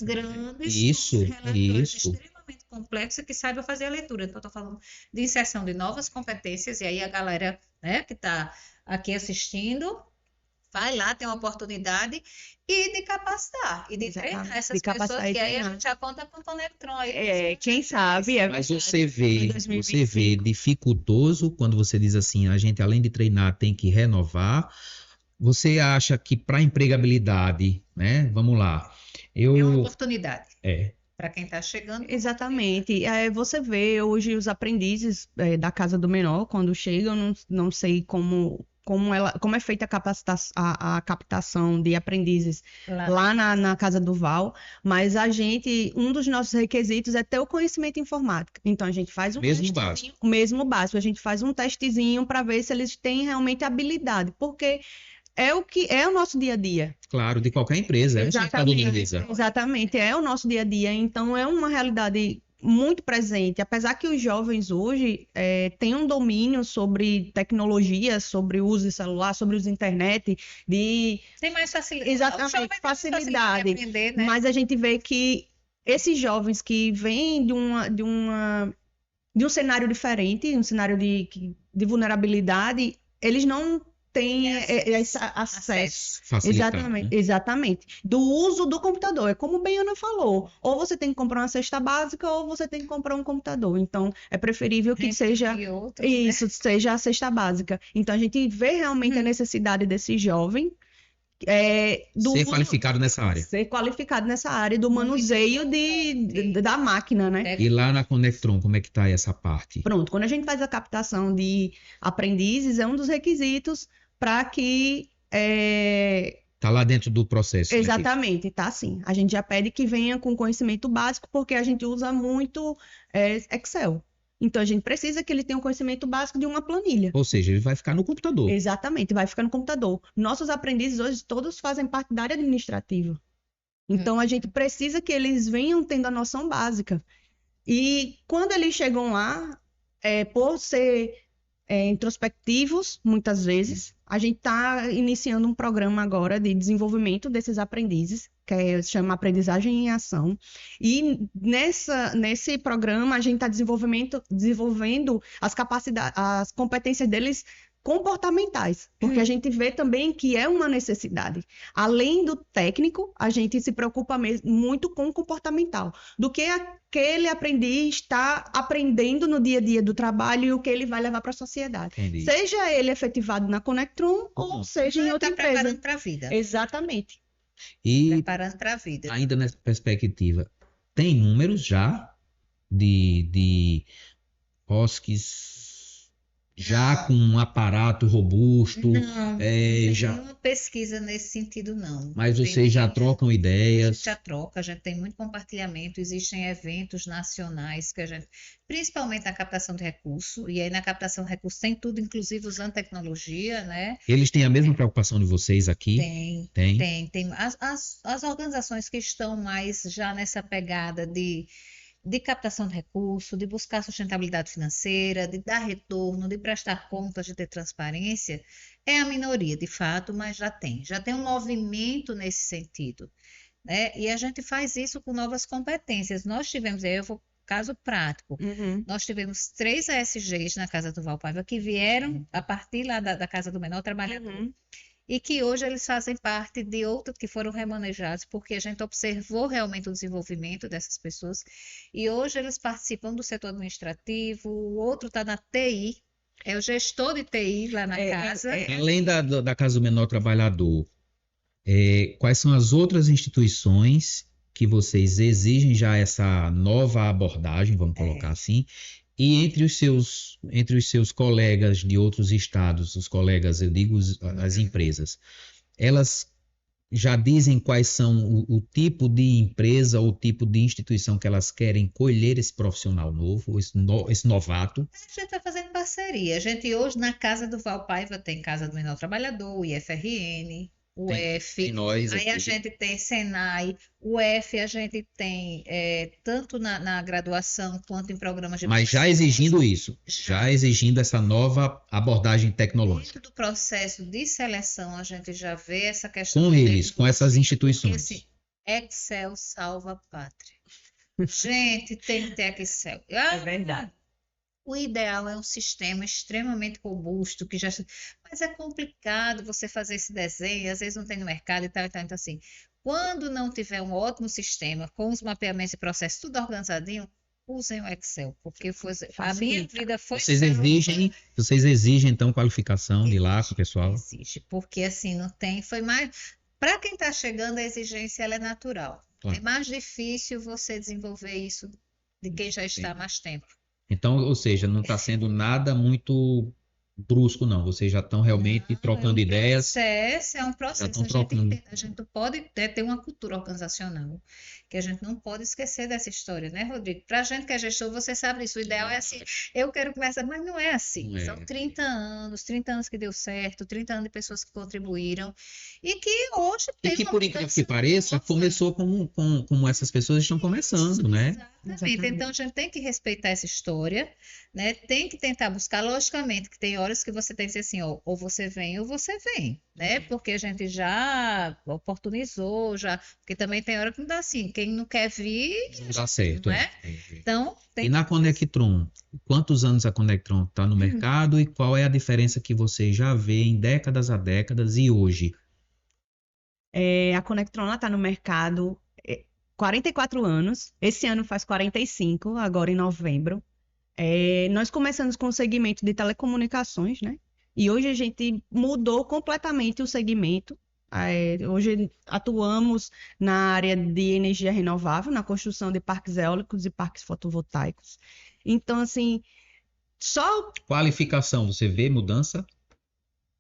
Grandes, Isso. extremamente complexos que saibam fazer a leitura. Então, estou falando de inserção de novas competências, e aí a galera, né, que está aqui assistindo, vai lá, tem uma oportunidade, e de capacitar, e de treinar essas pessoas, que aí a gente já conta com o Conectron. Quem sabe... Mas você vê dificultoso quando você diz assim, a gente além de treinar tem que renovar. Você acha que para empregabilidade, né? Vamos lá. É uma oportunidade. Para quem está chegando. Exatamente. Você vê hoje os aprendizes da Casa do Menor, quando chegam, não sei como é feita a captação de aprendizes lá na Casa do Val, mas um dos nossos requisitos é ter o conhecimento informático. Então, a gente faz o mesmo básico, a gente faz um testezinho para ver se eles têm realmente habilidade, porque é o nosso dia a dia. Claro, de qualquer empresa. Exatamente, é o nosso dia a dia. Então, é uma realidade muito presente. Apesar que os jovens hoje têm um domínio sobre tecnologia, sobre o uso de celular, sobre o uso de internet. Tem mais facilidade. Exatamente, facilidade. De aprender, né? Mas a gente vê que esses jovens que vêm de um cenário diferente, um cenário de vulnerabilidade, eles não tem esse acesso. Exatamente. Do uso do computador. É como bem a Ana falou. Ou você tem que comprar uma cesta básica, ou você tem que comprar um computador. Então, é preferível que seja a cesta básica. Então, a gente vê realmente a necessidade desse jovem Ser qualificado nessa área. Ser qualificado nessa área do manuseio da máquina, né? E lá na Conectron, como é que está essa parte? Pronto, quando a gente faz a captação de aprendizes, é um dos requisitos para que... Está lá dentro do processo. Exatamente, tá sim. A gente já pede que venha com conhecimento básico, porque a gente usa muito Excel. Então, a gente precisa que ele tenha um conhecimento básico de uma planilha. Ou seja, ele vai ficar no computador. Exatamente, vai ficar no computador. Nossos aprendizes hoje todos fazem parte da área administrativa. Então, a gente precisa que eles venham tendo a noção básica. E quando eles chegam lá, por ser introspectivos, muitas vezes, a gente está iniciando um programa agora de desenvolvimento desses aprendizes, que se chama Aprendizagem em Ação. E nesse programa, a gente está desenvolvendo as competências deles comportamentais, porque a gente vê também que é uma necessidade. Além do técnico, a gente se preocupa muito com o comportamental, do que aquele aprendiz está aprendendo no dia a dia do trabalho e o que ele vai levar para a sociedade. Entendi. Seja ele efetivado na Conectron ou seja em outra empresa. Preparando para a vida. Exatamente. E Preparando para a vida. ainda nessa perspectiva, tem números já de OSCs já com um aparato robusto? Não tem já... nenhuma pesquisa nesse sentido, não. Mas vocês já trocam ideias? A gente já troca, a gente tem muito compartilhamento, existem eventos nacionais que a gente, principalmente na captação de recurso, e aí na captação de recurso tem tudo, inclusive usando tecnologia, né? Eles têm a mesma preocupação de vocês aqui? Tem. As organizações que estão mais já nessa pegada de captação de recurso, de buscar sustentabilidade financeira, de dar retorno, de prestar contas, de ter transparência, é a minoria, de fato, mas já tem um movimento nesse sentido, né? E a gente faz isso com novas competências. Nós tivemos, aí eu vou caso prático, nós tivemos 3 ASGs na Casa do Valpaiva que vieram a partir lá da Casa do Menor Trabalhador. E que hoje eles fazem parte de outros que foram remanejados, porque a gente observou realmente o desenvolvimento dessas pessoas, e hoje eles participam do setor administrativo, o outro está na TI, é o gestor de TI lá na casa. Além da Casa do Menor Trabalhador, quais são as outras instituições que vocês exigem já essa nova abordagem, vamos colocar assim, e entre os seus colegas de outros estados, os colegas, eu digo as empresas, elas já dizem quais são o tipo de empresa ou tipo de instituição que elas querem colher esse profissional novo, esse novato? A gente está fazendo parceria. A gente hoje na Casa do Valpaiva tem Casa do Menor Trabalhador, o IFRN, o F, aí a gente tem Senai, o F a gente tem tanto na graduação quanto em programas de... Mas já exigindo isso, já exigindo essa nova abordagem tecnológica. Dentro do processo de seleção, a gente já vê essa questão... Com eles, com essas instituições. Porque, assim, Excel salva a pátria. Gente, tem que ter Excel. É verdade. O ideal é um sistema extremamente robusto, mas é complicado você fazer esse desenho, às vezes não tem no mercado e tal. Então, assim, quando não tiver um ótimo sistema, com os mapeamentos e processos tudo organizadinho, usem o Excel, porque a minha vida foi... Vocês exigem, então, qualificação de lá com o pessoal? Exige, porque assim, não tem, foi mais... Para quem está chegando, a exigência ela é natural. Claro. É mais difícil você desenvolver isso de quem já está há mais tempo. Então, ou seja, não está sendo nada muito brusco, não. Vocês já estão realmente trocando ideias. É um processo. A gente não pode ter uma cultura organizacional, que a gente não pode esquecer dessa história, né, Rodrigo? Para a gente que é gestor, você sabe isso. O ideal é assim, eu quero começar, mas não é assim. São 30 anos que deu certo, 30 anos de pessoas que contribuíram e que hoje tem... E que, por incrível que pareça, começou como essas pessoas estão começando, né? Exatamente. Então, a gente tem que respeitar essa história, né? Tem que tentar buscar, logicamente, que tem horas que você tem que dizer assim, ó, ou você vem, né? Porque a gente já oportunizou, porque também tem hora que não dá assim, quem não quer vir... Não dá certo. Não é? Então, e na Conectron, quantos anos a Conectron está no mercado e qual é a diferença que você já vê em décadas a décadas e hoje? A Conectron está no mercado 44 anos, esse ano faz 45, agora em novembro. Nós começamos com o segmento de telecomunicações, né? E hoje a gente mudou completamente o segmento. Hoje atuamos na área de energia renovável, na construção de parques eólicos e parques fotovoltaicos. Então, assim, só Qualificação, você vê mudança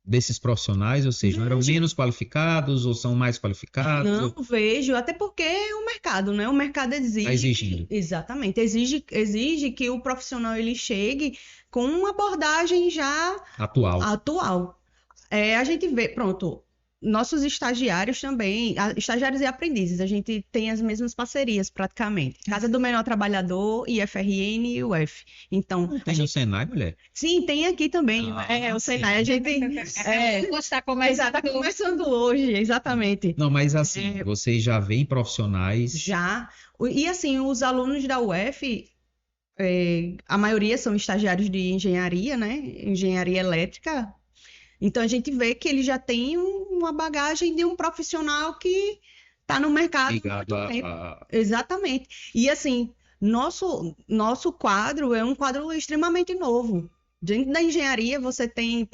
desses profissionais, ou seja, eram vejo. menos qualificados ou são mais qualificados? Não vejo, até porque é o mercado, né? O mercado exige. Tá exigindo. Exatamente, exige que o profissional ele chegue com uma abordagem já Atual. A gente vê, pronto, nossos estagiários também, estagiários e aprendizes, a gente tem as mesmas parcerias praticamente. Casa do Menor Trabalhador, IFRN e UF. Então, Tem no Senai, mulher? sim, tem aqui também. O Senai, a gente Está está começando hoje, exatamente. Não, mas assim, vocês já veem profissionais. Já. E assim, os alunos da UF, a maioria são estagiários de engenharia, né? Engenharia elétrica. Então a gente vê que ele já tem uma bagagem de um profissional que está no mercado há Ligado muito tempo. Exatamente. E assim, nosso quadro é um quadro extremamente novo. Dentro da engenharia, você tem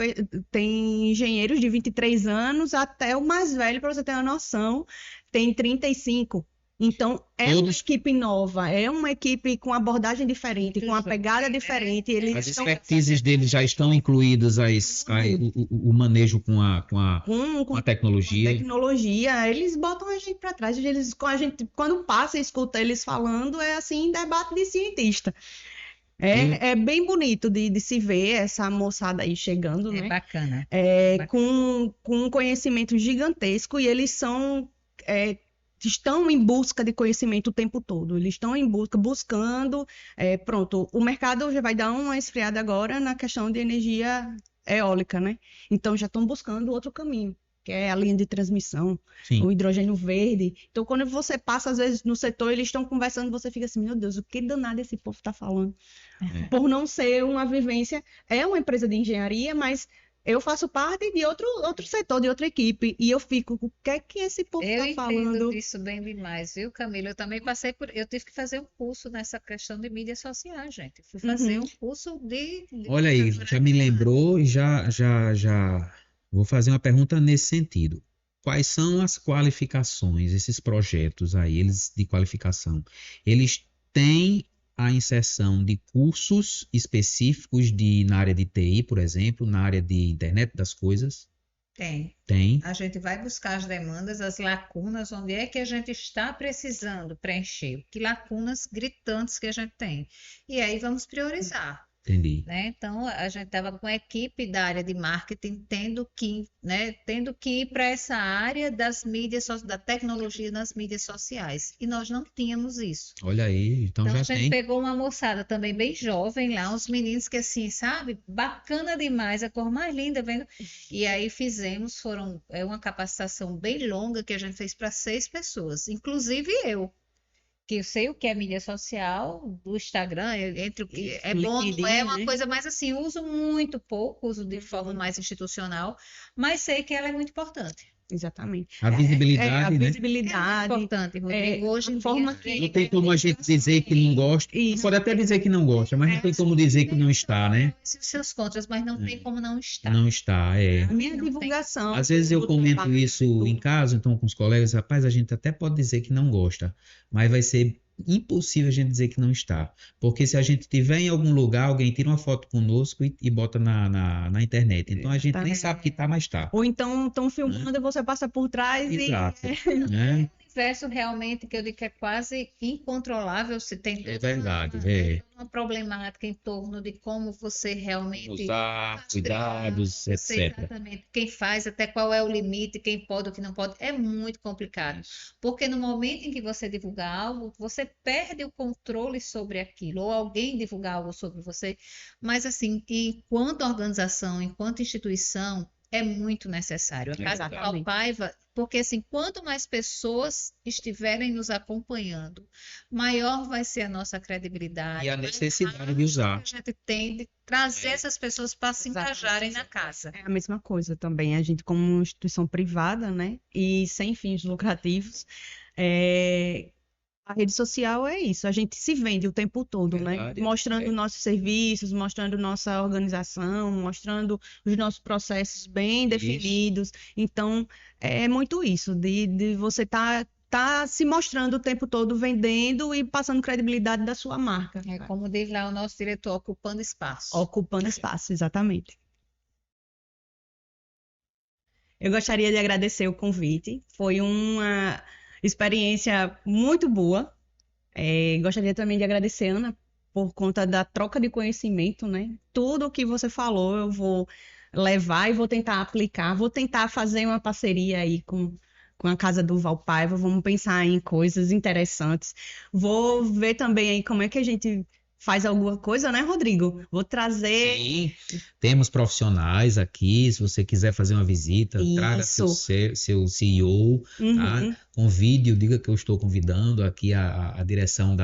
engenheiros de 23 anos até o mais velho, para você ter uma noção, tem 35. Então, uma equipe nova, é uma equipe com abordagem diferente, com uma pegada diferente. As expertises deles já estão incluídas o manejo com a tecnologia. Tecnologia, eles botam a gente para trás. Quando passa e escuta eles falando, é assim, debate de cientista. É bem bonito de se ver essa moçada aí chegando, né? Bacana. Com um conhecimento gigantesco, e eles estão em busca de conhecimento o tempo todo. Eles estão buscando. Pronto, o mercado já vai dar uma esfriada agora na questão de energia eólica, né? Então já estão buscando outro caminho, que é a linha de transmissão, Sim. o hidrogênio verde. Então, quando você passa, às vezes, no setor, eles estão conversando, você fica assim, meu Deus, o que danado esse povo está falando? Por não ser uma vivência, é uma empresa de engenharia, mas eu faço parte de outro setor, de outra equipe, e eu fico, o que é que esse povo está falando? Eu entendo isso bem demais, viu, Camila? Eu também eu tive que fazer um curso nessa questão de mídias sociais, gente. Fui fazer um curso de Olha aí, já me lembrou e já vou fazer uma pergunta nesse sentido. Quais são as qualificações, esses projetos aí, eles de qualificação? Eles têm a inserção de cursos específicos na área de TI, por exemplo, na área de internet das coisas? Tem. A gente vai buscar as demandas, as lacunas, onde é que a gente está precisando preencher, que lacunas gritantes que a gente tem. E aí vamos priorizar. Entendi. Né? Então, a gente estava com a equipe da área de marketing tendo que ir para essa área das mídias, da tecnologia nas mídias sociais. E nós não tínhamos isso. Olha aí, então já a gente tem. pegou uma moçada também bem jovem lá, uns meninos que assim, sabe? Bacana demais, a cor mais linda, vendo? E aí é uma capacitação bem longa que a gente fez para 6 pessoas, inclusive eu. Que eu sei o que é mídia social, do Instagram, é bom, não é uma coisa mais assim, uso muito pouco, uso de forma mais institucional, mas sei que ela é muito importante. Exatamente. A visibilidade, a né? visibilidade. É importante, Rodrigo. Hoje em forma dia, não tem como a gente dizer que não gosta. Pode até dizer que não gosta, mas não tem como dizer que não está, né? Os seus contras, mas não tem como não estar. Não está, A minha divulgação. Às vezes eu comento isso em casa, então com os colegas, rapaz, a gente até pode dizer que não gosta, mas vai ser impossível a gente dizer que não está. Porque se a gente estiver em algum lugar, alguém tira uma foto conosco e bota na internet. Então a gente nem sabe que está, mas está. Ou então estão filmando e você passa por trás Exato. É um universo realmente que eu digo que é quase incontrolável, se tem uma problemática em torno de como você realmente usar, cuidados, etc. Exatamente. Quem faz, até qual é o limite, quem pode ou que não pode, é muito complicado. Porque no momento em que você divulga algo, você perde o controle sobre aquilo, ou alguém divulgar algo sobre você. Mas assim, enquanto organização, enquanto instituição, é muito necessário. A Casa Paulo Paiva, porque assim, quanto mais pessoas estiverem nos acompanhando, maior vai ser a nossa credibilidade. E a necessidade de usar. Que a gente tem de trazer essas pessoas para se engajarem na casa. É a mesma coisa também. A gente, como uma instituição privada, né, e sem fins lucrativos, A rede social é isso, a gente se vende o tempo todo, né? Verdade. Mostrando nossos serviços, mostrando nossa organização, mostrando os nossos processos bem Isso. definidos. Então, é muito isso, de você tá se mostrando o tempo todo, vendendo e passando credibilidade da sua marca. É como diz lá o nosso diretor, ocupando espaço. Ocupando espaço, exatamente. Eu gostaria de agradecer o convite. Foi uma experiência muito boa. Gostaria também de agradecer, Ana, por conta da troca de conhecimento, né? Tudo o que você falou, eu vou levar e vou tentar aplicar. Vou tentar fazer uma parceria aí com a Casa do Valpaiva. Vamos pensar em coisas interessantes. Vou ver também aí como é que a gente faz alguma coisa, né, Rodrigo? Vou trazer. Sim, temos profissionais aqui. Se você quiser fazer uma visita, traga Isso. seu CEO, tá? Uhum. Convide, diga que eu estou convidando aqui a direção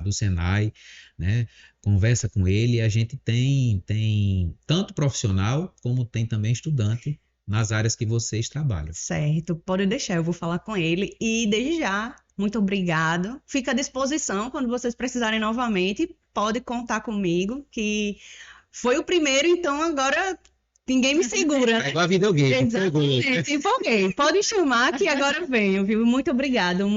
do Senai, né? Conversa com ele. A gente tem tanto profissional como tem também estudante nas áreas que vocês trabalham. Certo, pode deixar, eu vou falar com ele. E desde já, muito obrigado. Fica à disposição quando vocês precisarem novamente. Pode contar comigo, que foi o primeiro, então agora ninguém me segura, né? É igual a videogame. Exatamente, empolguei. Pode chamar que agora eu venho, viu? Muito obrigado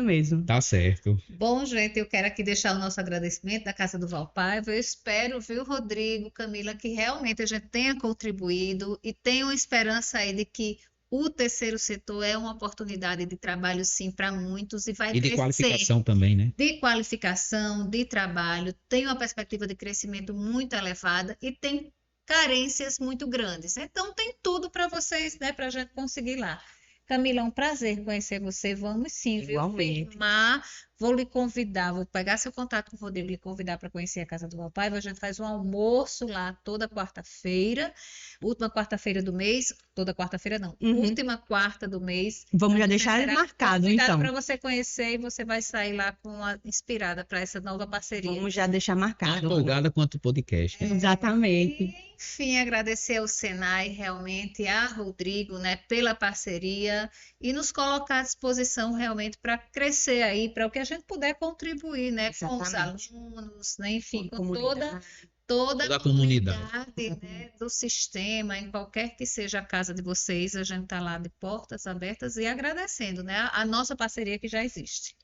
mesmo. Tá certo. Bom, gente, eu quero aqui deixar o nosso agradecimento da Casa do Valpaiva. Eu espero, viu, Rodrigo, Camila, que realmente a gente tenha contribuído e tenha uma esperança aí de que o terceiro setor é uma oportunidade de trabalho, sim, para muitos e vai E de crescer. qualificação também, né? De qualificação, de trabalho, tem uma perspectiva de crescimento muito elevada e tem carências muito grandes. Então, tem tudo para vocês, né, para a gente conseguir lá. Camila, é um prazer conhecer você. Vamos sim, viu? Igualmente. Firmar. Vou lhe convidar, vou pegar seu contato com o Rodrigo e lhe convidar para conhecer a Casa do Valpaiva. A gente faz um almoço lá toda quarta-feira, última quarta-feira do mês, toda quarta-feira não, Uhum. última quarta do mês. Vamos já Você deixar será marcado, convidado então. para você conhecer e você vai sair lá inspirada para essa nova parceria. Vamos já deixar Tão marcado. empolgada quanto o podcast. Exatamente. E, enfim, agradecer ao Senai, realmente, a Rodrigo, né, pela parceria e nos colocar à disposição realmente para crescer aí, para o que a gente puder contribuir, né, com os Exatamente. alunos, né, enfim, com Comunidade. toda a comunidade. né, do sistema, em qualquer que seja a casa de vocês, a gente está lá de portas abertas e agradecendo, né, a nossa parceria que já existe.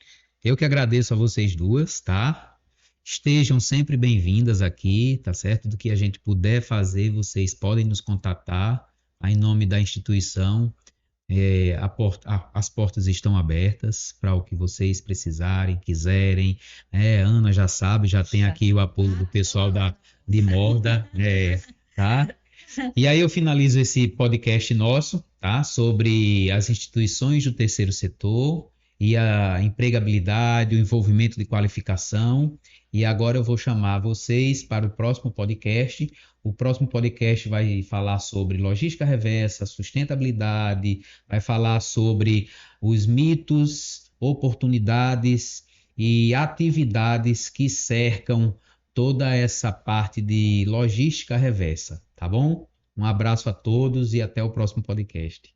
Eu que agradeço a vocês duas, tá? Estejam sempre bem-vindas aqui, tá certo? Do que a gente puder fazer, vocês podem nos contatar, tá? Em nome da instituição. As portas estão abertas para o que vocês precisarem, quiserem. Ana já sabe, já tem aqui o apoio do pessoal de moda, tá? E aí eu finalizo esse podcast nosso, tá? Sobre as instituições do terceiro setor e a empregabilidade, o envolvimento de qualificação. E agora eu vou chamar vocês para o próximo podcast. O próximo podcast vai falar sobre logística reversa, sustentabilidade, vai falar sobre os mitos, oportunidades e atividades que cercam toda essa parte de logística reversa, tá bom? Um abraço a todos e até o próximo podcast.